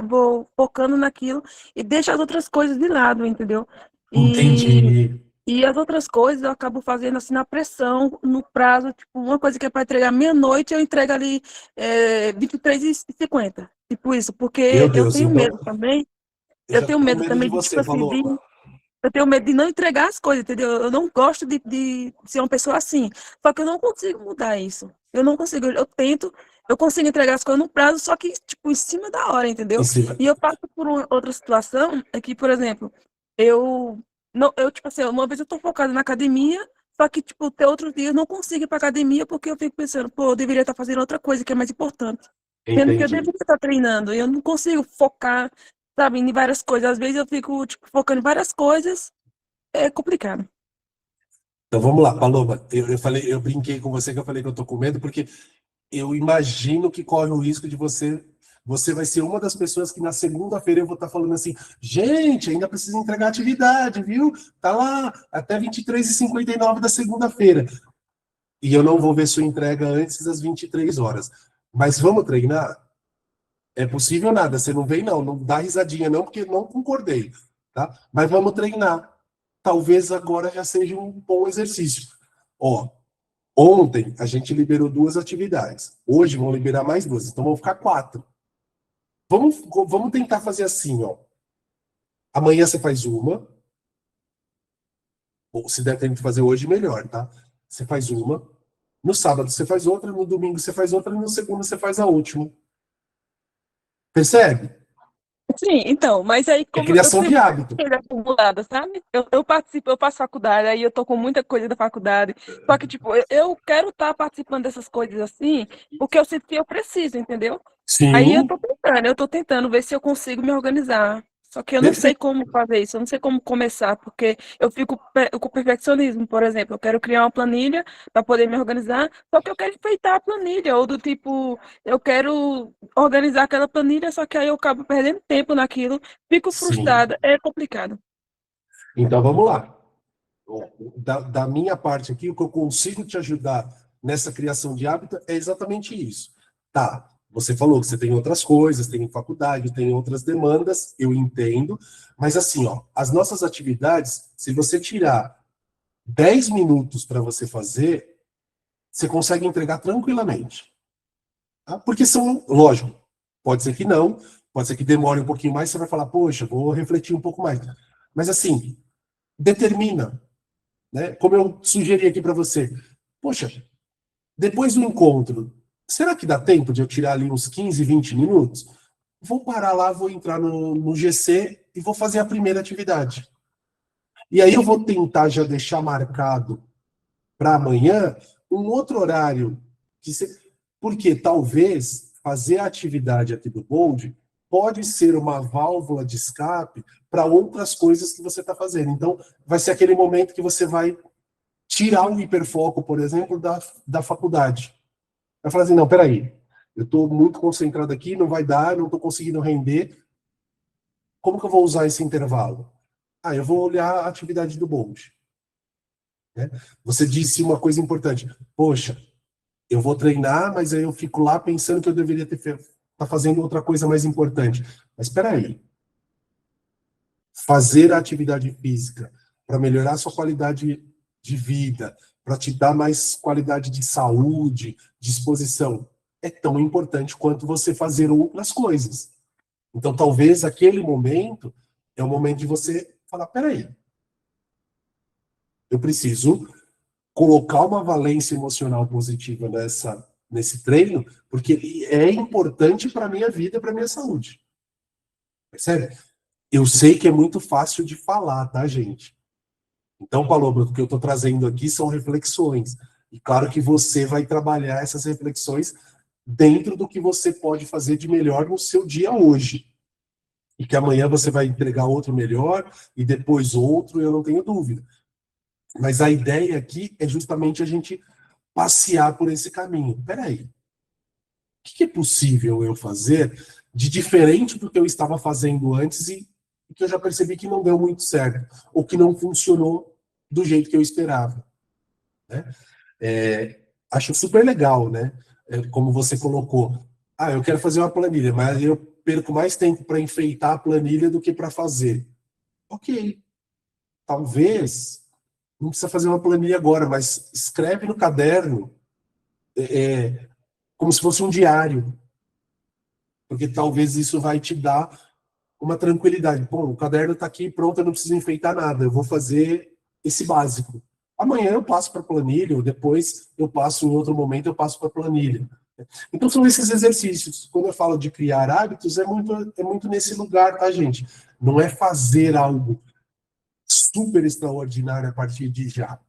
Speaker 6: vou focando naquilo e deixo as outras coisas de lado, entendeu? E,
Speaker 1: entendi.
Speaker 6: e as outras coisas eu acabo fazendo assim na pressão, no prazo, tipo, uma coisa que é para entregar meia-noite, eu entrego ali 23h50, tipo isso,
Speaker 1: Meu
Speaker 6: porque eu
Speaker 1: Deus,
Speaker 6: tenho
Speaker 1: então,
Speaker 6: medo também.
Speaker 1: eu
Speaker 6: Eu
Speaker 1: já
Speaker 6: tenho
Speaker 1: tô com
Speaker 6: medo
Speaker 1: medo de
Speaker 6: também de, tipo
Speaker 1: você,
Speaker 6: assim,
Speaker 1: Paloma.
Speaker 6: eu tenho medo de não entregar as coisas, entendeu? Eu não gosto de ser uma pessoa assim. Só que eu não consigo mudar isso. Eu não consigo. Eu tento, eu consigo entregar as coisas no prazo, só que, tipo, em cima da hora,
Speaker 1: Em
Speaker 6: entendeu?
Speaker 1: cima.
Speaker 6: E eu passo por outra situação, é que, por exemplo, eu, não, eu, tipo assim, uma vez eu tô focada na academia, só que, tipo, até outros dias eu não consigo ir pra academia porque eu fico pensando, pô, eu deveria estar fazendo outra coisa que é mais importante. Sendo que eu
Speaker 1: Entendi.
Speaker 6: deveria estar treinando, e eu não consigo focar, sabe, em várias coisas. Às vezes eu fico, tipo, focando em várias coisas, é complicado.
Speaker 1: Então vamos lá, Paloma. Eu brinquei com você que eu falei que eu tô com medo, porque eu imagino que corre o risco de você vai ser uma das pessoas que na segunda-feira eu vou estar falando assim, gente, ainda precisa entregar atividade, viu? Tá lá até 23h59 da segunda-feira. E eu não vou ver sua entrega antes das 23 horas. Mas vamos treinar? É possível nada, você não vem não dá risadinha não, porque não concordei, tá? Mas vamos treinar. Talvez agora já seja um bom exercício. Ó, ontem a gente liberou 2 atividades. Hoje vão liberar mais 2, então vão ficar 4. Vamos tentar fazer assim, ó. Amanhã você faz uma. Ou se der tempo de fazer hoje, melhor, tá? Você faz uma. No sábado você faz outra, no domingo você faz outra, e no segundo você faz a última. Percebe?
Speaker 6: Sim, então, mas aí
Speaker 1: É
Speaker 6: como eu
Speaker 1: criação de
Speaker 6: tenho
Speaker 1: hábito.
Speaker 6: coisa acumulada, sabe? Eu participo, eu faço faculdade, aí eu tô com muita coisa da faculdade. Só que, tipo, eu quero estar participando dessas coisas assim, porque eu sinto que eu preciso, entendeu? Aí
Speaker 1: Sim,
Speaker 6: eu tô tentando ver se eu consigo me organizar, Só que eu não sei como fazer isso, eu não sei como começar, porque eu fico com perfeccionismo, por exemplo. Eu quero criar uma planilha para poder me organizar, só que eu quero enfeitar a planilha, ou do tipo, eu quero organizar aquela planilha, só que aí eu acabo perdendo tempo naquilo, fico
Speaker 1: Sim.
Speaker 6: frustrada, é complicado.
Speaker 1: Então vamos lá. Da minha parte aqui, o que eu consigo te ajudar nessa criação de hábito é exatamente isso. Tá, você falou que você tem outras coisas, tem faculdade, tem outras demandas, eu entendo, mas assim, ó, as nossas atividades, se você tirar 10 minutos para você fazer, você consegue entregar tranquilamente. Tá? Porque são, lógico, pode ser que não, pode ser que demore um pouquinho mais, você vai falar, poxa, vou refletir um pouco mais. Mas assim, determina, né? Como eu sugeri aqui para você. Poxa, depois do encontro, será que dá tempo de eu tirar ali uns 15, 20 minutos? Vou parar lá, vou entrar no GC e vou fazer a primeira atividade. E aí eu vou tentar já deixar marcado para amanhã um outro horário. Porque talvez fazer a atividade aqui do Bold pode ser uma válvula de escape para outras coisas que você está fazendo. Então, vai ser aquele momento que você vai tirar o hiperfoco, por exemplo, da faculdade. Vai falar assim, não, peraí, eu estou muito concentrado aqui, não vai dar, não estou conseguindo render. Como que eu vou usar esse intervalo? Ah, eu vou olhar a atividade do Bold. Né? Você disse uma coisa importante. Poxa, eu vou treinar, mas aí eu fico lá pensando que eu deveria tá fazendo outra coisa mais importante. Mas espera aí. Fazer a atividade física para melhorar a sua qualidade de vida, para te dar mais qualidade de saúde, disposição, é tão importante quanto você fazer outras coisas. Então, talvez aquele momento é o momento de você falar, peraí, eu preciso colocar uma valência emocional positiva nesse treino, porque ele é importante para a minha vida, para a minha saúde. Percebe? Eu sei que é muito fácil de falar, tá, gente? Então, Paloma, o que eu estou trazendo aqui são reflexões. E claro que você vai trabalhar essas reflexões dentro do que você pode fazer de melhor no seu dia hoje. E que amanhã você vai entregar outro melhor e depois outro, eu não tenho dúvida. Mas a ideia aqui é justamente a gente passear por esse caminho. Peraí, o que é possível eu fazer de diferente do que eu estava fazendo antes e que eu já percebi que não deu muito certo, ou que não funcionou do jeito que eu esperava. Né? Acho super legal, né? Como você colocou. Ah, eu quero fazer uma planilha, mas eu perco mais tempo para enfeitar a planilha do que para fazer. Ok. Talvez não precisa fazer uma planilha agora, mas escreve no caderno como se fosse um diário. Porque talvez isso vai te dar uma tranquilidade. Bom, o caderno está aqui, pronto, eu não preciso enfeitar nada. Eu vou fazer esse básico. Amanhã eu passo para a planilha, ou depois eu passo em outro momento, eu passo para a planilha. Então são esses exercícios. Quando eu falo de criar hábitos, é muito nesse lugar, tá, gente? Não é fazer algo super extraordinário a partir de já.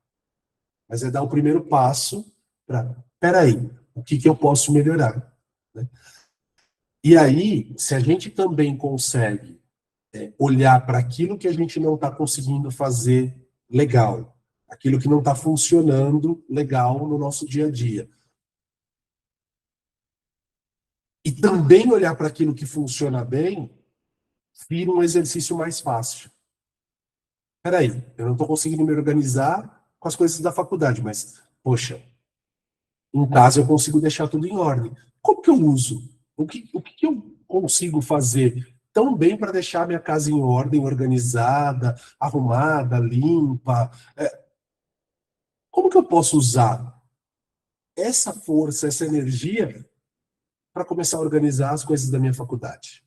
Speaker 1: Mas é dar o primeiro passo para, peraí, o que eu posso melhorar? Né? E aí, se a gente também consegue olhar para aquilo que a gente não está conseguindo fazer legal, aquilo que não está funcionando legal no nosso dia a dia, e também olhar para aquilo que funciona bem, vira um exercício mais fácil. Peraí, eu não estou conseguindo me organizar com as coisas da faculdade, mas, poxa, em casa eu consigo deixar tudo em ordem. Como que eu uso? O que eu consigo fazer tão bem para deixar minha casa em ordem, organizada, arrumada, limpa? Como que eu posso usar essa força, essa energia para começar a organizar as coisas da minha faculdade?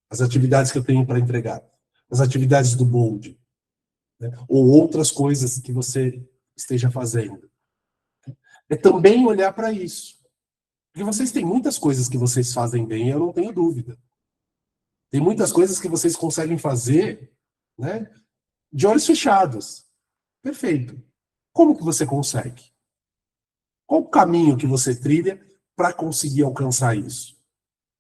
Speaker 1: As atividades que eu tenho para entregar, as atividades do Bold, né? Ou outras coisas que você esteja fazendo. É também olhar para isso. Porque vocês têm muitas coisas que vocês fazem bem, eu não tenho dúvida. Tem muitas coisas que vocês conseguem fazer, né, de olhos fechados. Perfeito. Como que você consegue? Qual o caminho que você trilha para conseguir alcançar isso?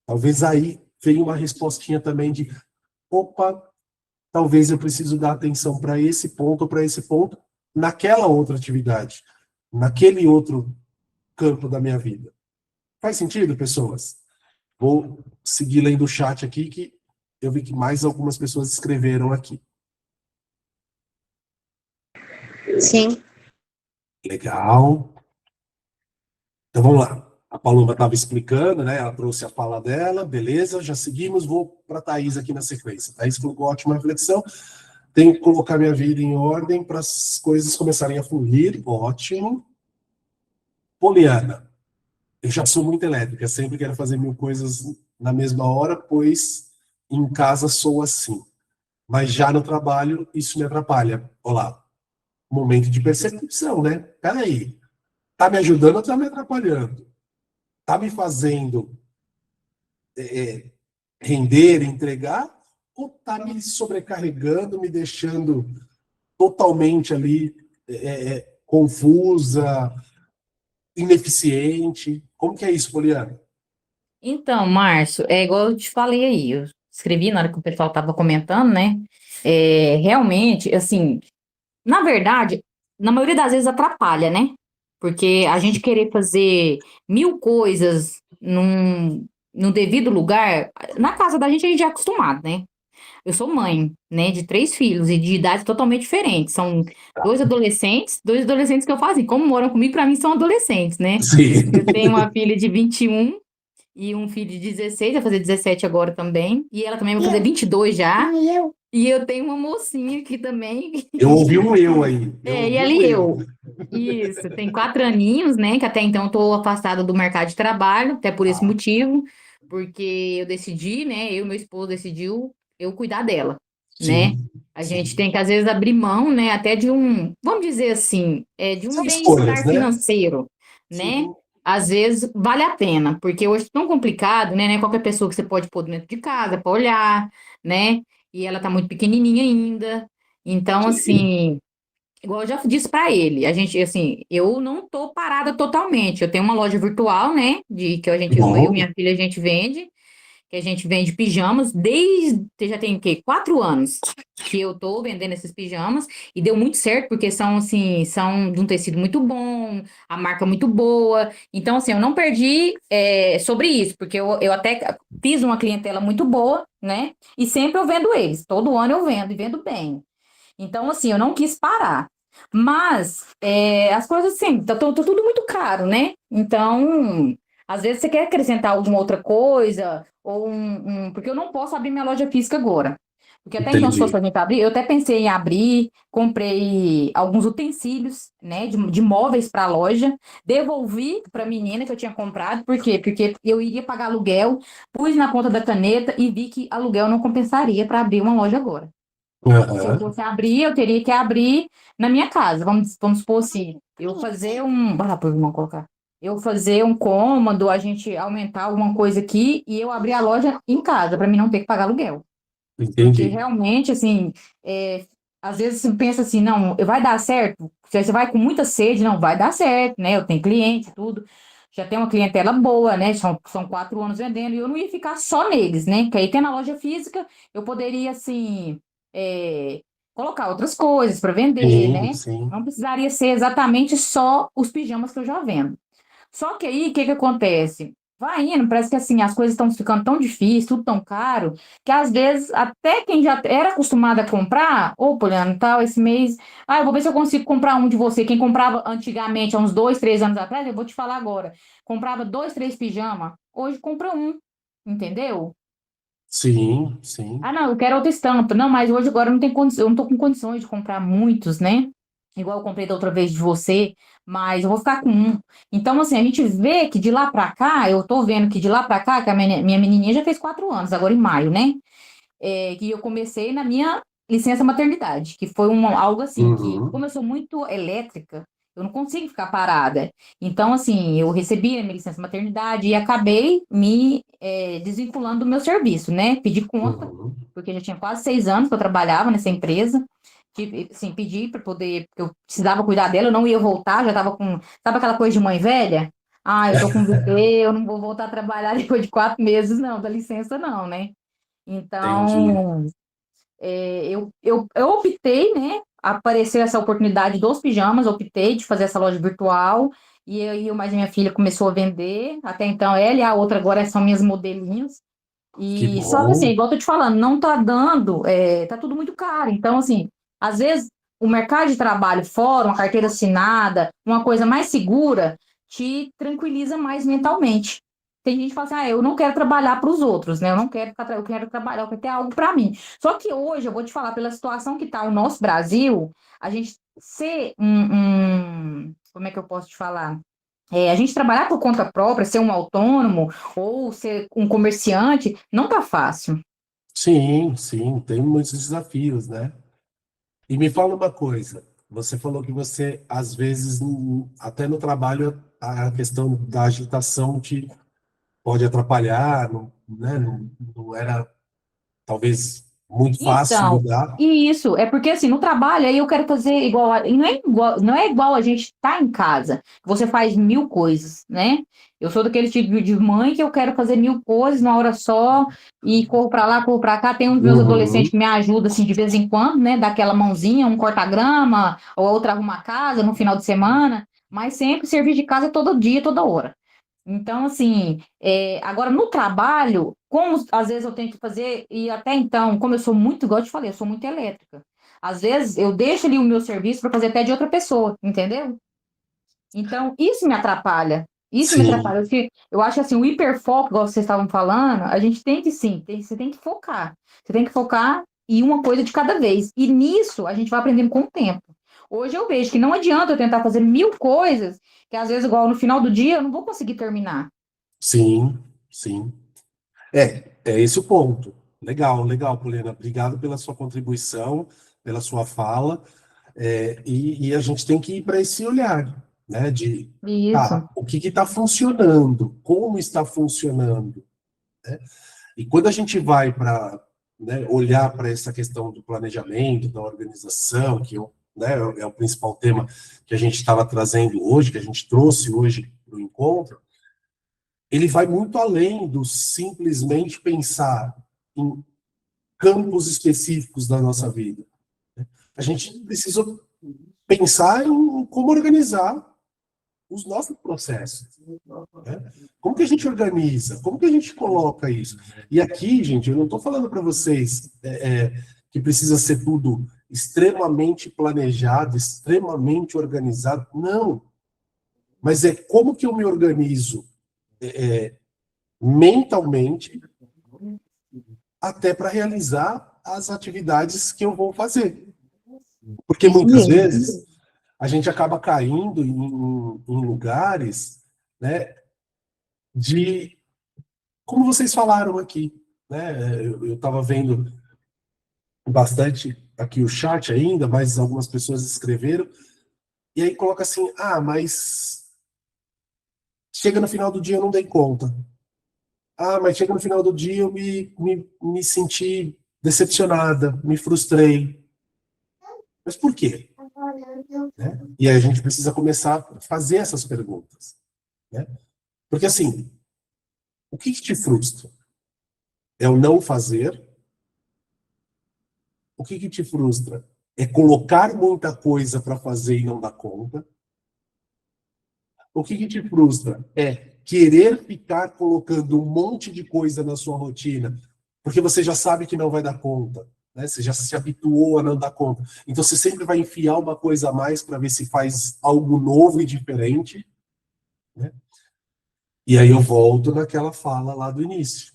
Speaker 1: Talvez aí venha uma respostinha também de opa, talvez eu preciso dar atenção para esse ponto ou para esse ponto, naquela outra atividade, naquele outro campo da minha vida. Faz sentido, pessoas? Vou seguir lendo o chat aqui, que eu vi que mais algumas pessoas escreveram aqui.
Speaker 2: Sim.
Speaker 1: Legal. Então vamos lá. A Paloma estava explicando, né? Ela trouxe a fala dela, beleza, já seguimos. Vou para a Thaís aqui na sequência. Thaís colocou ótima reflexão. Tenho que colocar minha vida em ordem para as coisas começarem a fluir. Ótimo. Poliana, eu já sou muito elétrica, sempre quero fazer 1000 coisas na mesma hora, pois em casa sou assim. Mas já no trabalho, isso me atrapalha. Olá, momento de percepção, né? Peraí, tá me ajudando ou tá me atrapalhando? Tá me fazendo render, entregar, ou tá me sobrecarregando, me deixando totalmente ali confusa, ineficiente? Como que é isso, Poliana?
Speaker 7: Então, Márcio, é igual eu te falei aí, eu escrevi na hora que o pessoal estava comentando, né? Realmente, assim, na verdade, na maioria das vezes atrapalha, né? Porque a gente querer fazer 1000 coisas num devido lugar, na casa da gente a gente é acostumado, né? Eu sou mãe, né, de 3 filhos e de idades totalmente diferentes. São dois adolescentes que eu faço, assim, como moram comigo, para mim são adolescentes, né?
Speaker 1: Sim.
Speaker 7: Eu tenho uma filha de 21 e um filho de 16, vai fazer 17 agora também. E ela também vai fazer 22 já. E eu tenho uma mocinha aqui também.
Speaker 1: Eu ouvi um eu aí.
Speaker 7: E ali eu. Isso, tem 4 aninhos, né? Que até então eu tô afastada do mercado de trabalho, até por esse motivo. Porque eu decidi, né? Eu e meu esposo decidiu eu cuidar dela, né?
Speaker 1: Sim,
Speaker 7: A gente
Speaker 1: sim.
Speaker 7: tem que, às vezes, abrir mão, né? Até de vamos dizer assim, de um
Speaker 1: São
Speaker 7: bem-estar
Speaker 1: escolhas, né?
Speaker 7: financeiro, né?
Speaker 1: Sim.
Speaker 7: Às vezes vale a pena, porque hoje é tão complicado, né? Não é qualquer pessoa que você pode pôr dentro de casa para olhar, né? E ela tá muito pequenininha ainda. Então, assim, igual eu já disse para ele, a gente, assim, eu não tô parada totalmente. Eu tenho uma loja virtual, né? De que eu e
Speaker 1: Bom,
Speaker 7: minha filha a gente vende, que a gente vende pijamas desde, já tem o quê? 4 anos que eu tô vendendo esses pijamas e deu muito certo, porque são, assim, são de um tecido muito bom, a marca muito boa. Então, assim, eu não perdi sobre isso, porque eu até fiz uma clientela muito boa, né? E sempre eu vendo eles. Todo ano eu vendo e vendo bem. Então, assim, eu não quis parar. Mas as coisas, assim, tá tudo muito caro, né? Então, às vezes você quer acrescentar alguma outra coisa, ou porque eu não posso abrir minha loja física agora. Porque até então, se fosse
Speaker 1: entendi.
Speaker 7: pra gente abrir, eu até pensei em abrir, comprei alguns utensílios, né, de móveis para a loja, devolvi para a menina que eu tinha comprado, por quê? Porque eu iria pagar aluguel, pus na ponta da caneta e vi que aluguel não compensaria para abrir uma loja agora. Se eu
Speaker 1: Aham.
Speaker 7: fosse abrir, eu teria que abrir na minha casa. Vamos supor assim, eu fazer para o irmão colocar. Eu fazer um cômodo, a gente aumentar alguma coisa aqui e eu abrir a loja em casa, para mim não ter que pagar aluguel. Porque
Speaker 1: Entendi.
Speaker 7: realmente, assim, às vezes você pensa assim, não, vai dar certo? Você vai com muita sede, não vai dar certo, né? Eu tenho cliente, e tudo. Já tenho uma clientela boa, né? São 4 anos vendendo, e eu não ia ficar só neles, né? Porque aí tem na loja física, eu poderia, assim, é, colocar outras coisas para vender,
Speaker 1: Sim,
Speaker 7: né?
Speaker 1: sim.
Speaker 7: Não precisaria ser exatamente só os pijamas que eu já vendo. Só que aí, o que que acontece? Vai indo, parece que assim, as coisas estão ficando tão difíceis, tudo tão caro, que às vezes até quem já era acostumado a comprar, ô, Poliana, tal, esse mês, eu vou ver se eu consigo comprar um de você. Quem comprava antigamente, há uns 2, 3 anos atrás, eu vou te falar agora, comprava 2, 3 pijamas, hoje compra um, entendeu?
Speaker 1: Sim, sim.
Speaker 7: Não, eu quero outra estampa. Não, mas hoje agora eu não tenho eu não tô com condições de comprar muitos, né? Igual eu comprei da outra vez de você, mas eu vou ficar com um. Então, assim, a gente vê que de lá pra cá, eu tô vendo que de lá pra cá, que a minha menininha já fez 4 anos, agora em maio, né? Que eu comecei na minha licença maternidade, que foi algo assim, que
Speaker 1: Uhum.
Speaker 7: como eu sou muito elétrica, eu não consigo ficar parada. Então, assim, eu recebi a minha licença maternidade e acabei me desvinculando do meu serviço, né? Pedi conta,
Speaker 1: Uhum.
Speaker 7: porque já tinha quase 6 anos que eu trabalhava nessa empresa. Assim, pedi para poder, porque eu precisava cuidar dela, eu não ia voltar, já estava com, sabe aquela coisa de mãe velha? Eu tô com bebê, eu não vou voltar a trabalhar depois de 4 meses, não, dá licença não, né?
Speaker 1: Entendi.
Speaker 7: Então, eu optei, né, apareceu essa oportunidade dos pijamas, optei de fazer essa loja virtual, e aí eu mais minha filha começou a vender, até então ela e a outra agora são minhas modelinhas,
Speaker 1: Que
Speaker 7: e só que assim,
Speaker 1: bom.
Speaker 7: igual eu tô te falando, não tá dando, tá tudo muito caro, então assim, às vezes o mercado de trabalho fora, uma carteira assinada, uma coisa mais segura, te tranquiliza mais mentalmente. Tem gente que fala assim, eu não quero trabalhar para os outros, né? Eu não quero ficar, eu quero trabalhar, eu quero ter algo para mim. Só que hoje, eu vou te falar, pela situação que está o nosso Brasil, a gente ser como é que eu posso te falar? A gente trabalhar por conta própria, ser um autônomo ou ser um comerciante, não tá fácil.
Speaker 1: Sim, sim, tem muitos desafios, né? E me fala uma coisa, você falou que você, às vezes, até no trabalho, a questão da agitação te pode atrapalhar, não, né? Não era, talvez, muito fácil
Speaker 7: Então,
Speaker 1: lidar.
Speaker 7: e isso, é porque assim, no trabalho aí eu quero fazer igual, e não é igual a gente tá em casa, você faz mil coisas, né? Eu sou daquele tipo de mãe que eu quero fazer mil coisas numa hora só, e corro pra lá, corro pra cá, tem uns meus adolescentes
Speaker 1: Uhum,
Speaker 7: que me ajudam assim de vez em quando, né? Dá aquela mãozinha, um corta-grama, ou a outra arruma a casa no final de semana, mas sempre servir de casa todo dia, toda hora. Então, assim, agora no trabalho, como às vezes eu tenho que fazer, e até então, como eu sou muito, igual eu te falei, eu sou muito elétrica. Às vezes eu deixo ali o meu serviço para fazer até de outra pessoa, entendeu? Então, isso me atrapalha. Isso me
Speaker 1: sim,
Speaker 7: atrapalha. Eu acho assim, o hiperfoco, igual vocês estavam falando, a gente tem que sim, você tem que focar. Você tem que focar em uma coisa de cada vez. E nisso a gente vai aprendendo com o tempo. Hoje eu vejo que não adianta eu tentar fazer mil coisas, que às vezes, igual no final do dia, eu não vou conseguir terminar.
Speaker 1: sim, sim. É esse o ponto. Legal, legal, Polina. Obrigado pela sua contribuição, pela sua fala. E a gente tem que ir para esse olhar, né? De,
Speaker 7: Isso.
Speaker 1: tá, o que está funcionando? Como está funcionando? E quando a gente vai para, né, olhar para essa questão do planejamento, da organização, né, é o principal tema que a gente estava trazendo hoje, que a gente trouxe hoje para o encontro, ele vai muito além do simplesmente pensar em campos específicos da nossa vida. A gente precisa pensar em como organizar os nossos processos. Né? Como que a gente organiza? Como que a gente coloca isso? E aqui, gente, eu não estou falando para vocês que precisa ser tudo extremamente planejado, extremamente organizado. Não. Mas é como que eu me organizo mentalmente até para realizar as atividades que eu vou fazer. Porque
Speaker 6: Isso
Speaker 1: muitas
Speaker 6: mesmo.
Speaker 1: vezes a gente acaba caindo em lugares, né, de, como vocês falaram aqui, né, eu estava vendo bastante aqui o chat ainda, mas algumas pessoas escreveram, e aí coloca assim, mas chega no final do dia eu não dei conta. Mas chega no final do dia eu me senti decepcionada, me frustrei. Mas por quê? Né? E aí a gente precisa começar a fazer essas perguntas. Né? Porque assim, o que te frustra? É o não fazer? O que te frustra? É colocar muita coisa para fazer e não dar conta? O que te frustra? É querer ficar colocando um monte de coisa na sua rotina, porque você já sabe que não vai dar conta, né? Você já se habituou a não dar conta. Então você sempre vai enfiar uma coisa a mais para ver se faz algo novo e diferente, né? E aí eu volto naquela fala lá do início.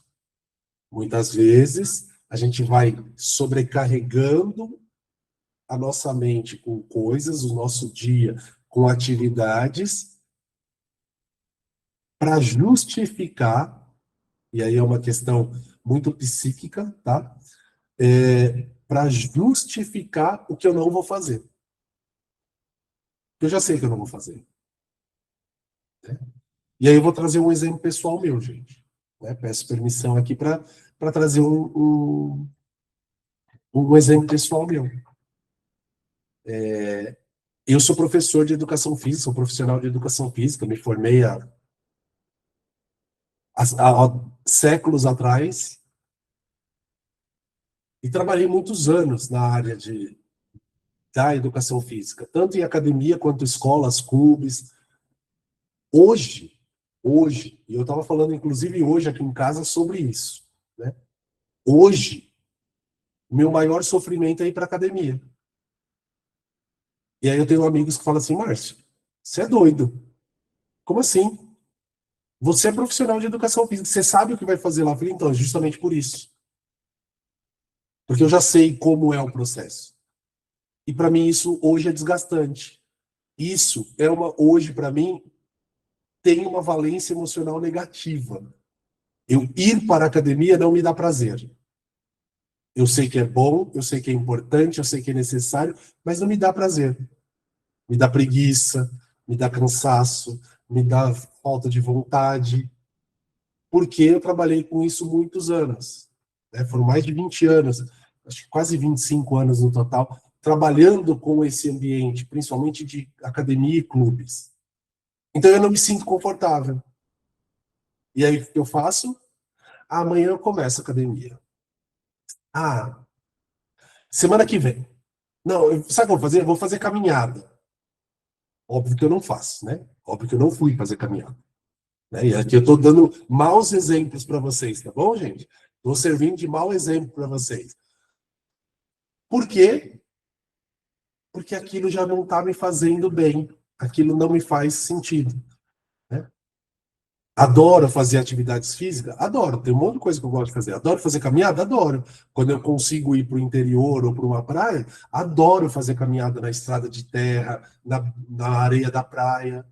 Speaker 1: Muitas vezes a gente vai sobrecarregando a nossa mente com coisas, o nosso dia com atividades, para justificar, e aí é uma questão muito psíquica, tá? Para justificar o que eu não vou fazer. Eu já sei que eu não vou fazer. Né? E aí eu vou trazer um exemplo pessoal meu, gente. Né? Peço permissão aqui para trazer um exemplo pessoal meu. Eu sou professor de educação física, sou profissional de educação física, me formei há séculos atrás. E trabalhei muitos anos na área da educação física, tanto em academia quanto escolas, clubes. Hoje, e eu estava falando inclusive hoje aqui em casa sobre isso, né? Hoje, o meu maior sofrimento é ir para academia. E aí eu tenho amigos que falam assim, Márcio, você é doido. Como assim? Você é profissional de educação física, você sabe o que vai fazer lá. Eu falei, então, justamente por isso. Porque eu já sei como é o processo. E para mim isso hoje é desgastante. Isso hoje para mim tem uma valência emocional negativa. Eu ir para a academia não me dá prazer. Eu sei que é bom, eu sei que é importante, eu sei que é necessário, mas não me dá prazer. Me dá preguiça, me dá cansaço, me dá falta de vontade. Porque eu trabalhei com isso muitos anos. Né? Foram mais de 20 anos, acho que quase 25 anos no total, trabalhando com esse ambiente, principalmente de academia e clubes. Então eu não me sinto confortável. E aí o que eu faço? Amanhã eu começo a academia. Semana que vem. Não, sabe o que eu vou fazer? Eu vou fazer caminhada. Óbvio que eu não faço, né? Óbvio que eu não fui fazer caminhada. Né? E aqui eu estou dando maus exemplos para vocês, tá bom, gente? Estou servindo de mau exemplo para vocês. Por quê? Porque aquilo já não está me fazendo bem. Aquilo não me faz sentido. Né? Adoro fazer atividades físicas? Adoro. Tem um monte de coisa que eu gosto de fazer. Adoro fazer caminhada? Adoro. Quando eu consigo ir para o interior ou para uma praia, adoro fazer caminhada na estrada de terra, na areia da praia.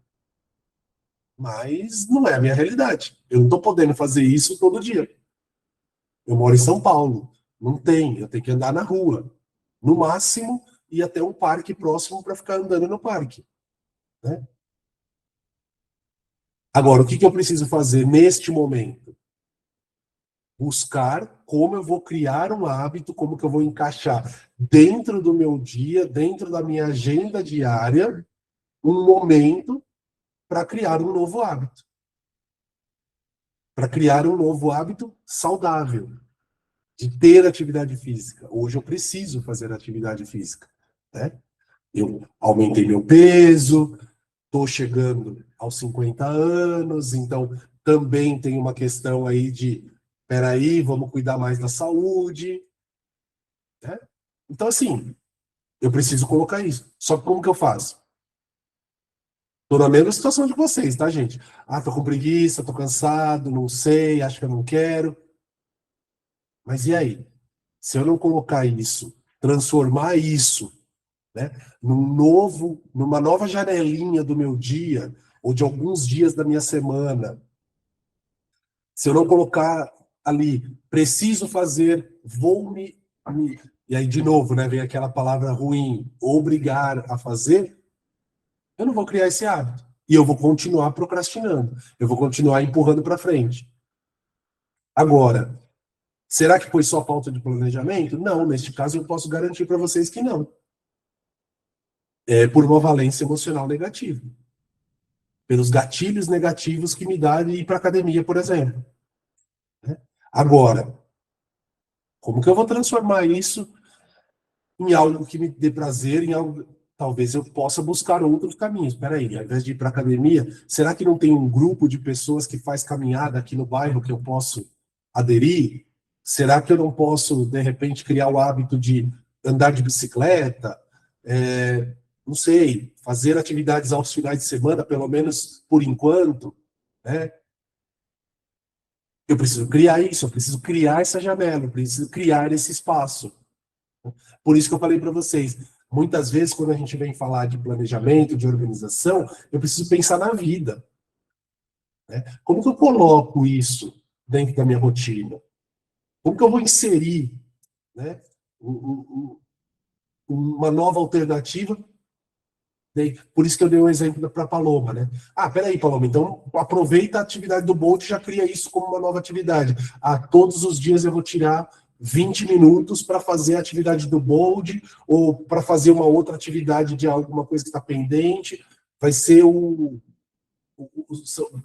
Speaker 1: Mas não é a minha realidade. Eu não estou podendo fazer isso todo dia. Eu moro em São Paulo. Não tem. Eu tenho que andar na rua. No máximo, ir até um parque próximo para ficar andando no parque. Né? Agora, o que eu preciso fazer neste momento? Buscar como eu vou criar um hábito, como que eu vou encaixar dentro do meu dia, dentro da minha agenda diária, um momento para criar um novo hábito. Para criar um novo hábito saudável, de ter atividade física. Hoje eu preciso fazer atividade física. Né? Eu aumentei meu peso, estou chegando aos 50 anos, então também tem uma questão aí de, peraí, vamos cuidar mais da saúde. Né? Então, assim, eu preciso colocar isso. Só que como que eu faço? Estou na mesma situação de vocês, tá, gente? Tô com preguiça, tô cansado, não sei, acho que eu não quero. Mas e aí? Se eu não colocar isso, transformar isso, né, numa nova janelinha do meu dia, ou de alguns dias da minha semana, se eu não colocar ali, preciso fazer, e aí de novo, né, vem aquela palavra ruim, obrigar a fazer, eu não vou criar esse hábito. E eu vou continuar procrastinando. Eu vou continuar empurrando para frente. Agora, será que foi só falta de planejamento? Não, neste caso eu posso garantir para vocês que não. É por uma valência emocional negativa. Pelos gatilhos negativos que me dá de ir para academia, por exemplo. Agora, como que eu vou transformar isso em algo que me dê prazer, em algo... Talvez eu possa buscar outros caminhos. Espera aí, ao invés de ir para academia, será que não tem um grupo de pessoas que faz caminhada aqui no bairro que eu posso aderir? Será que eu não posso, de repente, criar o hábito de andar de bicicleta? Não sei, fazer atividades aos finais de semana, pelo menos por enquanto, né? Eu preciso criar isso, eu preciso criar essa janela, eu preciso criar esse espaço. Por isso que eu falei para vocês, muitas vezes quando a gente vem falar de planejamento, de organização, eu preciso pensar na vida. Né? Como que eu coloco isso dentro da minha rotina? Como que eu vou inserir, né, uma nova alternativa? Por isso que eu dei um exemplo para a Paloma, né? Peraí, Paloma, então aproveita a atividade do Bolt e já cria isso como uma nova atividade. Todos os dias eu vou tirar 20 minutos para fazer a atividade do Bolt ou para fazer uma outra atividade de alguma coisa que está pendente. Vai ser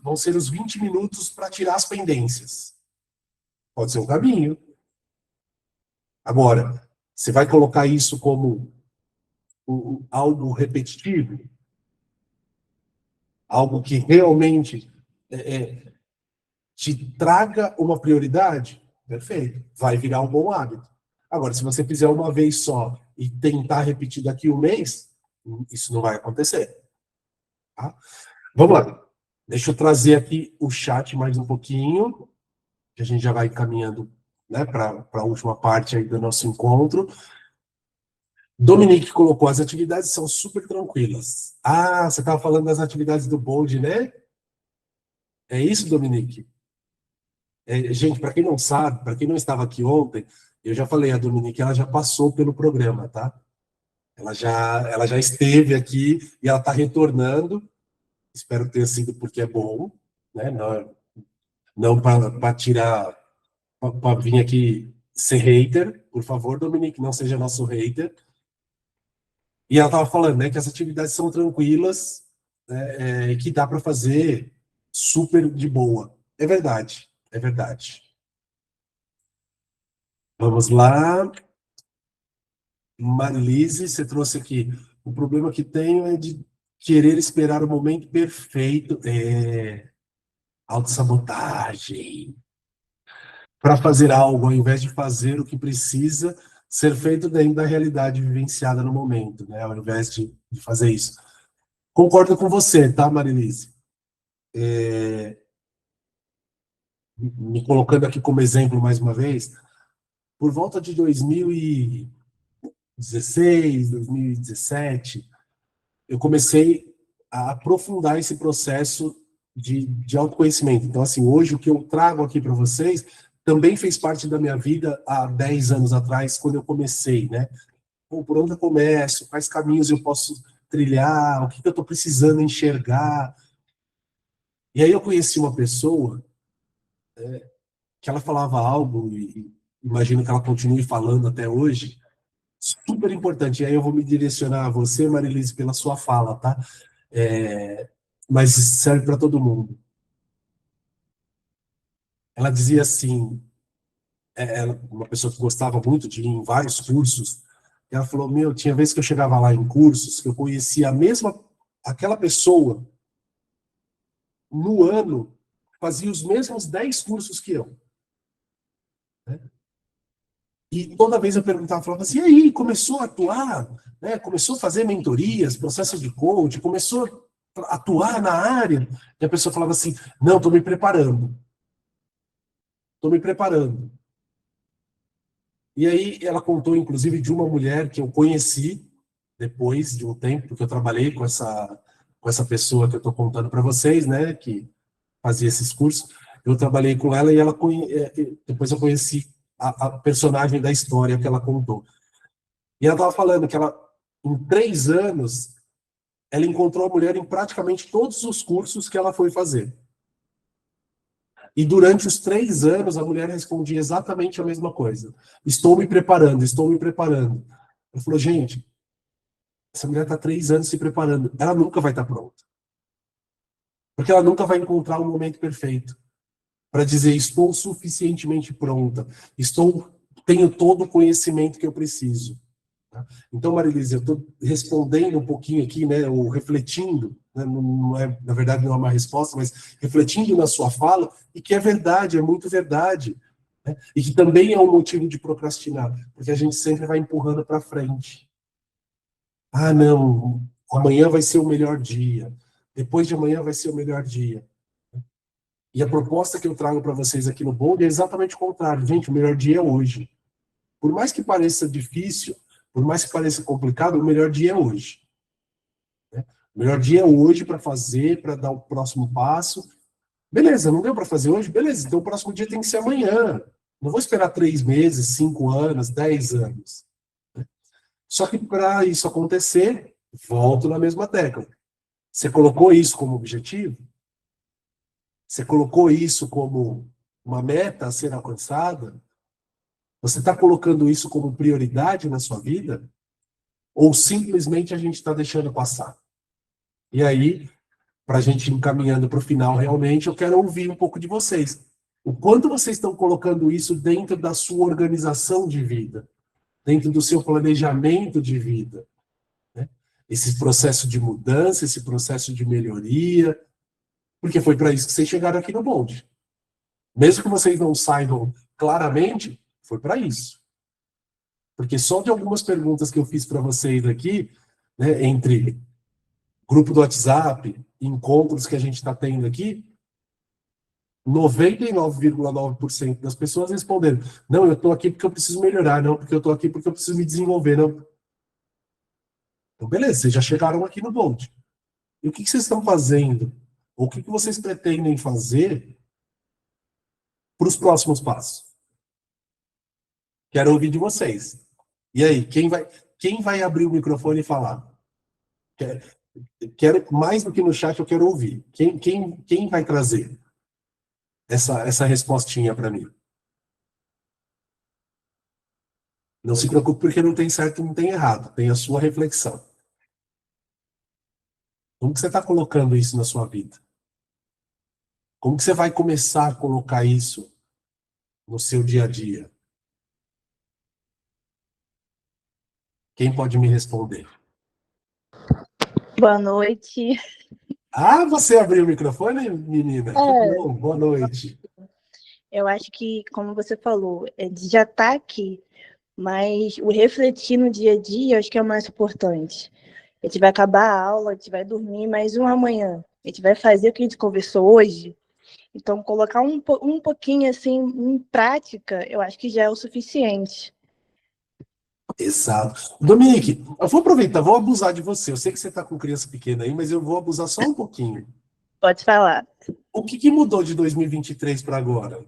Speaker 1: vão ser os 20 minutos para tirar as pendências. Pode ser um caminho. Agora, você vai colocar isso como algo repetitivo? Algo que realmente te traga uma prioridade? Perfeito. Vai virar um bom hábito. Agora, se você fizer uma vez só e tentar repetir daqui um mês, isso não vai acontecer. Tá? Vamos lá. Deixa eu trazer aqui o chat mais um pouquinho, que a gente já vai caminhando, né, para a última parte aí do nosso encontro. Dominique colocou, as atividades são super tranquilas. Ah, você estava falando das atividades do Bold, né? É isso, Dominique? Gente, para quem não sabe, para quem não estava aqui ontem, eu já falei, a Dominique, ela já passou pelo programa, tá? Ela já esteve aqui e ela está retornando. Espero que tenha sido porque é bom, né? Não para tirar, para vir aqui ser hater. Por favor, Dominique, não seja nosso hater. E ela estava falando, né, que as atividades são tranquilas, né, que dá para fazer super de boa. É verdade, é verdade. Vamos lá. Marilise, você trouxe aqui. O problema que tenho é de querer esperar o momento perfeito. Autossabotagem. Para fazer algo, ao invés de fazer o que precisa ser feito dentro da realidade vivenciada no momento, né? Ao invés de fazer isso. Concordo com você, tá, Marilise? Me colocando aqui como exemplo mais uma vez, por volta de 2016, 2017, eu comecei a aprofundar esse processo de autoconhecimento. Então, assim, hoje o que eu trago aqui para vocês também fez parte da minha vida há 10 anos atrás, quando eu comecei, né? Por onde eu começo? Quais caminhos eu posso trilhar? O que eu estou precisando enxergar? E aí eu conheci uma pessoa que ela falava algo, e imagino que ela continue falando até hoje, super importante. E aí eu vou me direcionar a você, Marilise, pela sua fala, tá? Mas serve para todo mundo. Ela dizia assim, uma pessoa que gostava muito de ir em vários cursos, ela falou, tinha vezes que eu chegava lá em cursos, que eu conhecia aquela pessoa, no ano, fazia os mesmos 10 cursos que eu. Né? E toda vez eu perguntava, falava assim, e aí, começou a atuar, né? Começou a fazer mentorias, processo de coach, começou a atuar na área? E a pessoa falava assim, não, estou me preparando. Estou me preparando. E aí ela contou, inclusive, de uma mulher que eu conheci depois de um tempo, porque eu trabalhei com essa pessoa que eu estou contando para vocês, né, que fazia esses cursos. Eu trabalhei com ela e depois eu conheci a personagem da história que ela contou. E ela estava falando que em 3 anos, ela encontrou a mulher em praticamente todos os cursos que ela foi fazer. E durante os 3 anos, a mulher respondia exatamente a mesma coisa. Estou me preparando, estou me preparando. Eu falei, gente, essa mulher está 3 anos se preparando. Ela nunca vai estar pronta. Porque ela nunca vai encontrar um momento perfeito para dizer, estou suficientemente pronta. Tenho todo o conhecimento que eu preciso. Então, Marilise, eu estou respondendo um pouquinho aqui, né, ou refletindo, né, na verdade não é uma resposta, mas refletindo na sua fala, e que é verdade, é muito verdade, né, e que também é um motivo de procrastinar, porque a gente sempre vai empurrando para frente. Ah, não, amanhã vai ser o melhor dia, depois de amanhã vai ser o melhor dia. E a proposta que eu trago para vocês aqui no Bold é exatamente o contrário. Gente, o melhor dia é hoje. Por mais que pareça difícil, por mais que pareça complicado, o melhor dia é hoje. Né? O melhor dia é hoje para fazer, para dar o próximo passo. Beleza, não deu para fazer hoje? Beleza, então o próximo dia tem que ser amanhã. Não vou esperar 3 meses, 5 anos, 10 anos. Né? Só que para isso acontecer, volto na mesma tecla. Você colocou isso como objetivo? Você colocou isso como uma meta a ser alcançada? Você está colocando isso como prioridade na sua vida? Ou simplesmente a gente está deixando passar? E aí, para a gente ir encaminhando para o final, realmente, eu quero ouvir um pouco de vocês. O quanto vocês estão colocando isso dentro da sua organização de vida, dentro do seu planejamento de vida, né? Esse processo de mudança, esse processo de melhoria, porque foi para isso que vocês chegaram aqui no bonde. Mesmo que vocês não saibam claramente, foi para isso. Porque só de algumas perguntas que eu fiz para vocês aqui, né, entre grupo do WhatsApp, encontros que a gente está tendo aqui, 99,9% das pessoas responderam: não, eu estou aqui porque eu preciso melhorar, não, porque eu estou aqui porque eu preciso me desenvolver, não. Então, beleza, vocês já chegaram aqui no bonde. E o que vocês estão fazendo? Ou o que vocês pretendem fazer para os próximos passos? Quero ouvir de vocês. E aí, quem vai abrir o microfone e falar? Quero mais do que no chat, eu quero ouvir. Quem vai trazer essa respostinha para mim? Não se preocupe, porque não tem certo e não tem errado. Tem a sua reflexão. Como que você está colocando isso na sua vida? Como que você vai começar a colocar isso no seu dia a dia? Quem pode me responder?
Speaker 8: Boa noite.
Speaker 1: Ah, você abriu o microfone, menina? Que bom, boa noite.
Speaker 8: Eu acho que, como você falou, já está aqui, mas o refletir no dia a dia, acho que é o mais importante. A gente vai acabar a aula, a gente vai dormir mais uma amanhã. A gente vai fazer o que a gente conversou hoje. Então, colocar um pouquinho assim em prática, eu acho que já é o suficiente.
Speaker 1: Exato. Dominique, eu vou aproveitar, vou abusar de você. Eu sei que você está com criança pequena aí, mas eu vou abusar só um pouquinho.
Speaker 8: Pode falar.
Speaker 1: O que mudou de 2023 para agora?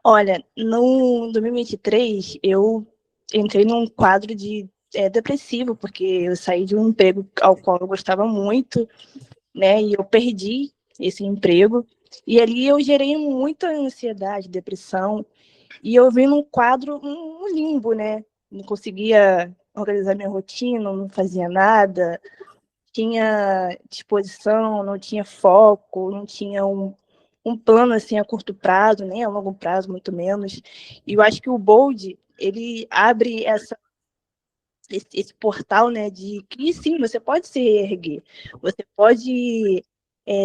Speaker 8: Olha, no 2023, eu entrei num quadro de depressivo, porque eu saí de um emprego ao qual eu gostava muito, né? E eu perdi esse emprego. E ali eu gerei muita ansiedade, depressão. E eu vim num quadro, um limbo, né? Não conseguia organizar minha rotina, não fazia nada, tinha disposição, não tinha foco, não tinha um plano assim a curto prazo, nem a longo prazo, muito menos. E eu acho que o Bold, ele abre esse portal, né, de que sim, você pode se erguer, você pode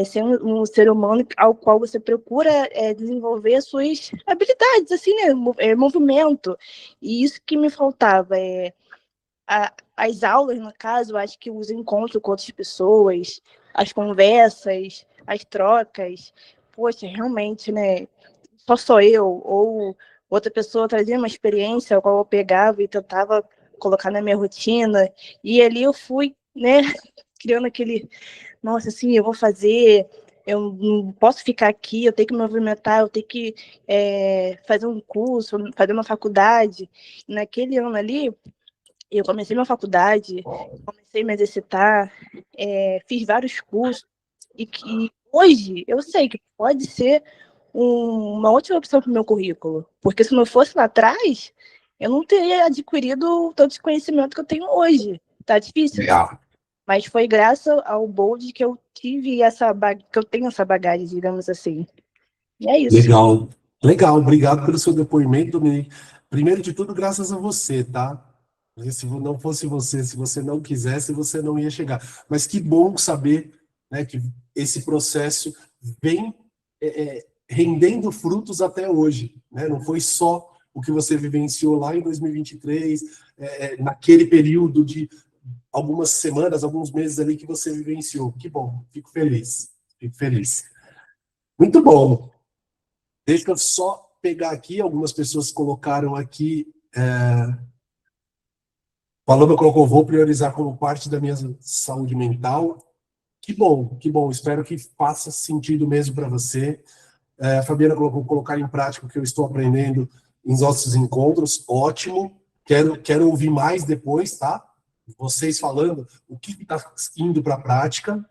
Speaker 8: ser um ser humano ao qual você procura desenvolver as suas habilidades, assim, né, movimento. E isso que me faltava, as aulas, no caso, eu acho que os encontros com outras pessoas, as conversas, as trocas, poxa, realmente, né, só sou eu, ou outra pessoa trazia uma experiência a qual eu pegava e tentava colocar na minha rotina, e ali eu fui, né, criando aquele, nossa, assim, eu vou fazer, eu não posso ficar aqui, eu tenho que me movimentar, eu tenho que fazer um curso, fazer uma faculdade. Naquele ano ali, eu comecei minha faculdade, comecei a me exercitar, fiz vários cursos, e que hoje eu sei que pode ser uma ótima opção para o meu currículo, porque se não fosse lá atrás, eu não teria adquirido todo esse conhecimento que eu tenho hoje. Tá difícil,
Speaker 1: Legal.
Speaker 8: mas foi graças ao Bold que eu tive que eu tenho essa bagagem, digamos assim. E é isso.
Speaker 1: Legal. Legal, obrigado pelo seu depoimento, Dominique. Primeiro de tudo, graças a você, tá? Porque se não fosse você, se você não quisesse, você não ia chegar. Mas que bom saber, né, que esse processo vem rendendo frutos até hoje, né? Não foi só o que você vivenciou lá em 2023, naquele período de algumas semanas, alguns meses ali que você vivenciou. Que bom, fico feliz, fico feliz. Muito bom. Deixa eu só pegar aqui, algumas pessoas colocaram aqui, Paloma colocou, vou priorizar como parte da minha saúde mental. Que bom, espero que faça sentido mesmo para você. A Fabiana colocou, colocar em prática o que eu estou aprendendo em nossos encontros, ótimo. Quero ouvir mais depois, tá? Vocês falando o que está indo para a prática.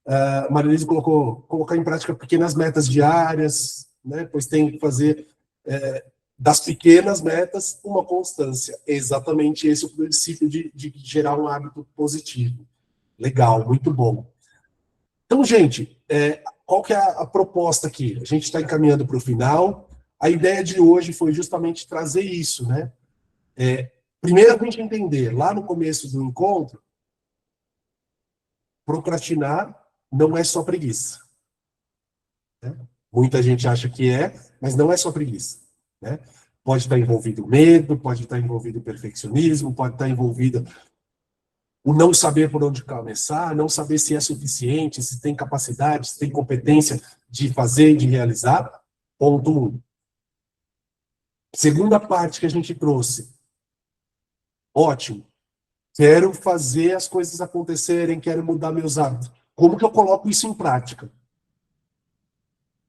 Speaker 1: A Marilise colocou, colocar em prática pequenas metas diárias, né? Pois tem que fazer das pequenas metas uma constância. É exatamente esse o princípio de gerar um hábito positivo. Legal, muito bom. Então, gente, qual que é a proposta aqui? A gente está encaminhando para o final. A ideia de hoje foi justamente trazer isso, né? Primeiro a gente entender, lá no começo do encontro, procrastinar não é só preguiça. Né? Muita gente acha que mas não é só preguiça. Né? Pode estar envolvido medo, pode estar envolvido perfeccionismo, pode estar envolvido o não saber por onde começar, não saber se é suficiente, se tem capacidade, se tem competência de fazer e de realizar. Ponto 1. Segunda parte que a gente trouxe. Ótimo. Quero fazer as coisas acontecerem, quero mudar meus hábitos. Como que eu coloco isso em prática?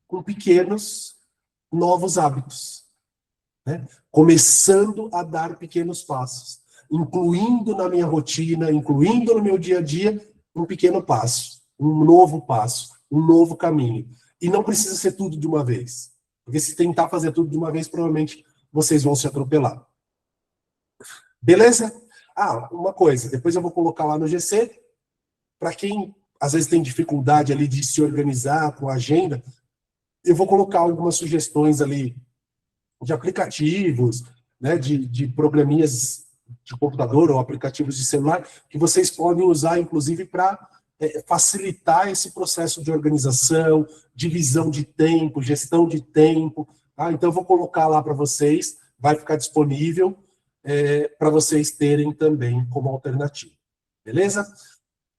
Speaker 1: Com pequenos, novos hábitos. Né? Começando a dar pequenos passos. Incluindo na minha rotina, incluindo no meu dia a dia, um pequeno passo, um novo passo, um novo caminho. E não precisa ser tudo de uma vez. Porque se tentar fazer tudo de uma vez, provavelmente vocês vão se atropelar. Beleza? Uma coisa, depois eu vou colocar lá no GC, para quem às vezes tem dificuldade ali de se organizar com a agenda, eu vou colocar algumas sugestões ali de aplicativos, né, de programinhas de computador ou aplicativos de celular, que vocês podem usar, inclusive, para facilitar esse processo de organização, divisão de tempo, gestão de tempo. Tá? Então, eu vou colocar lá para vocês, vai ficar disponível para vocês terem também como alternativa. Beleza?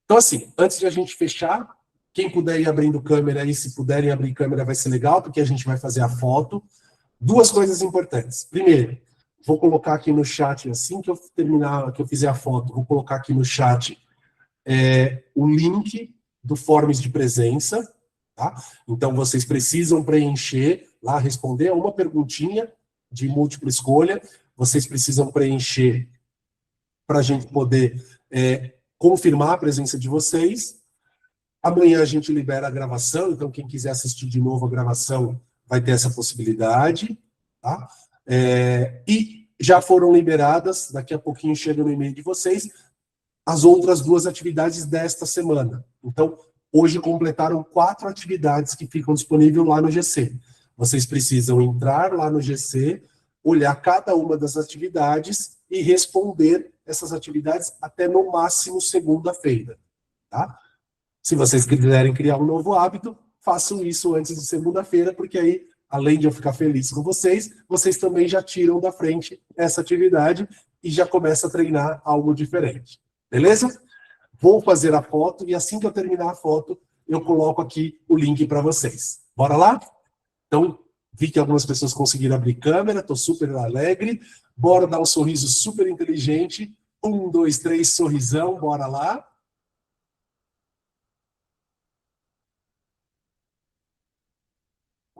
Speaker 1: Então, assim, antes de a gente fechar, quem puder ir abrindo câmera aí, se puderem abrir câmera, vai ser legal, porque a gente vai fazer a foto. 2 coisas importantes. Primeiro, vou colocar aqui no chat, assim que eu terminar, que eu fizer a foto, vou colocar aqui no chat o link do Forms de Presença, tá? Então, vocês precisam preencher lá, responder a uma perguntinha de múltipla escolha, vocês precisam preencher para a gente poder confirmar a presença de vocês. Amanhã a gente libera a gravação, então quem quiser assistir de novo a gravação vai ter essa possibilidade, tá? E já foram liberadas, daqui a pouquinho chega no e-mail de vocês, as outras 2 atividades desta semana. Então, hoje completaram 4 atividades que ficam disponíveis lá no GC. Vocês precisam entrar lá no GC, olhar cada uma das atividades e responder essas atividades até no máximo segunda-feira, tá? Se vocês quiserem criar um novo hábito, façam isso antes de segunda-feira, porque aí, além de eu ficar feliz com vocês, vocês também já tiram da frente essa atividade e já começam a treinar algo diferente. Beleza? Vou fazer a foto e assim que eu terminar a foto, eu coloco aqui o link para vocês. Bora lá? Então, vi que algumas pessoas conseguiram abrir câmera, estou super alegre. Bora dar um sorriso super inteligente. 1, 2, 3, sorrisão, bora lá.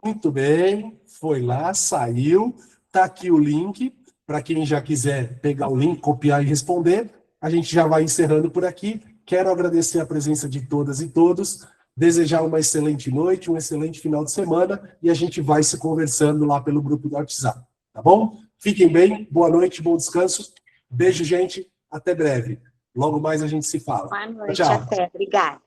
Speaker 1: Muito bem, foi lá, saiu. Está aqui o link, para quem já quiser pegar o link, copiar e responder. A gente já vai encerrando por aqui. Quero agradecer a presença de todas e todos, desejar uma excelente noite, um excelente final de semana, e a gente vai se conversando lá pelo grupo do WhatsApp, tá bom? Fiquem bem, boa noite, bom descanso. Beijo, gente, até breve. Logo mais a gente se fala.
Speaker 2: Boa noite,
Speaker 1: Tchau.
Speaker 2: até. Obrigada.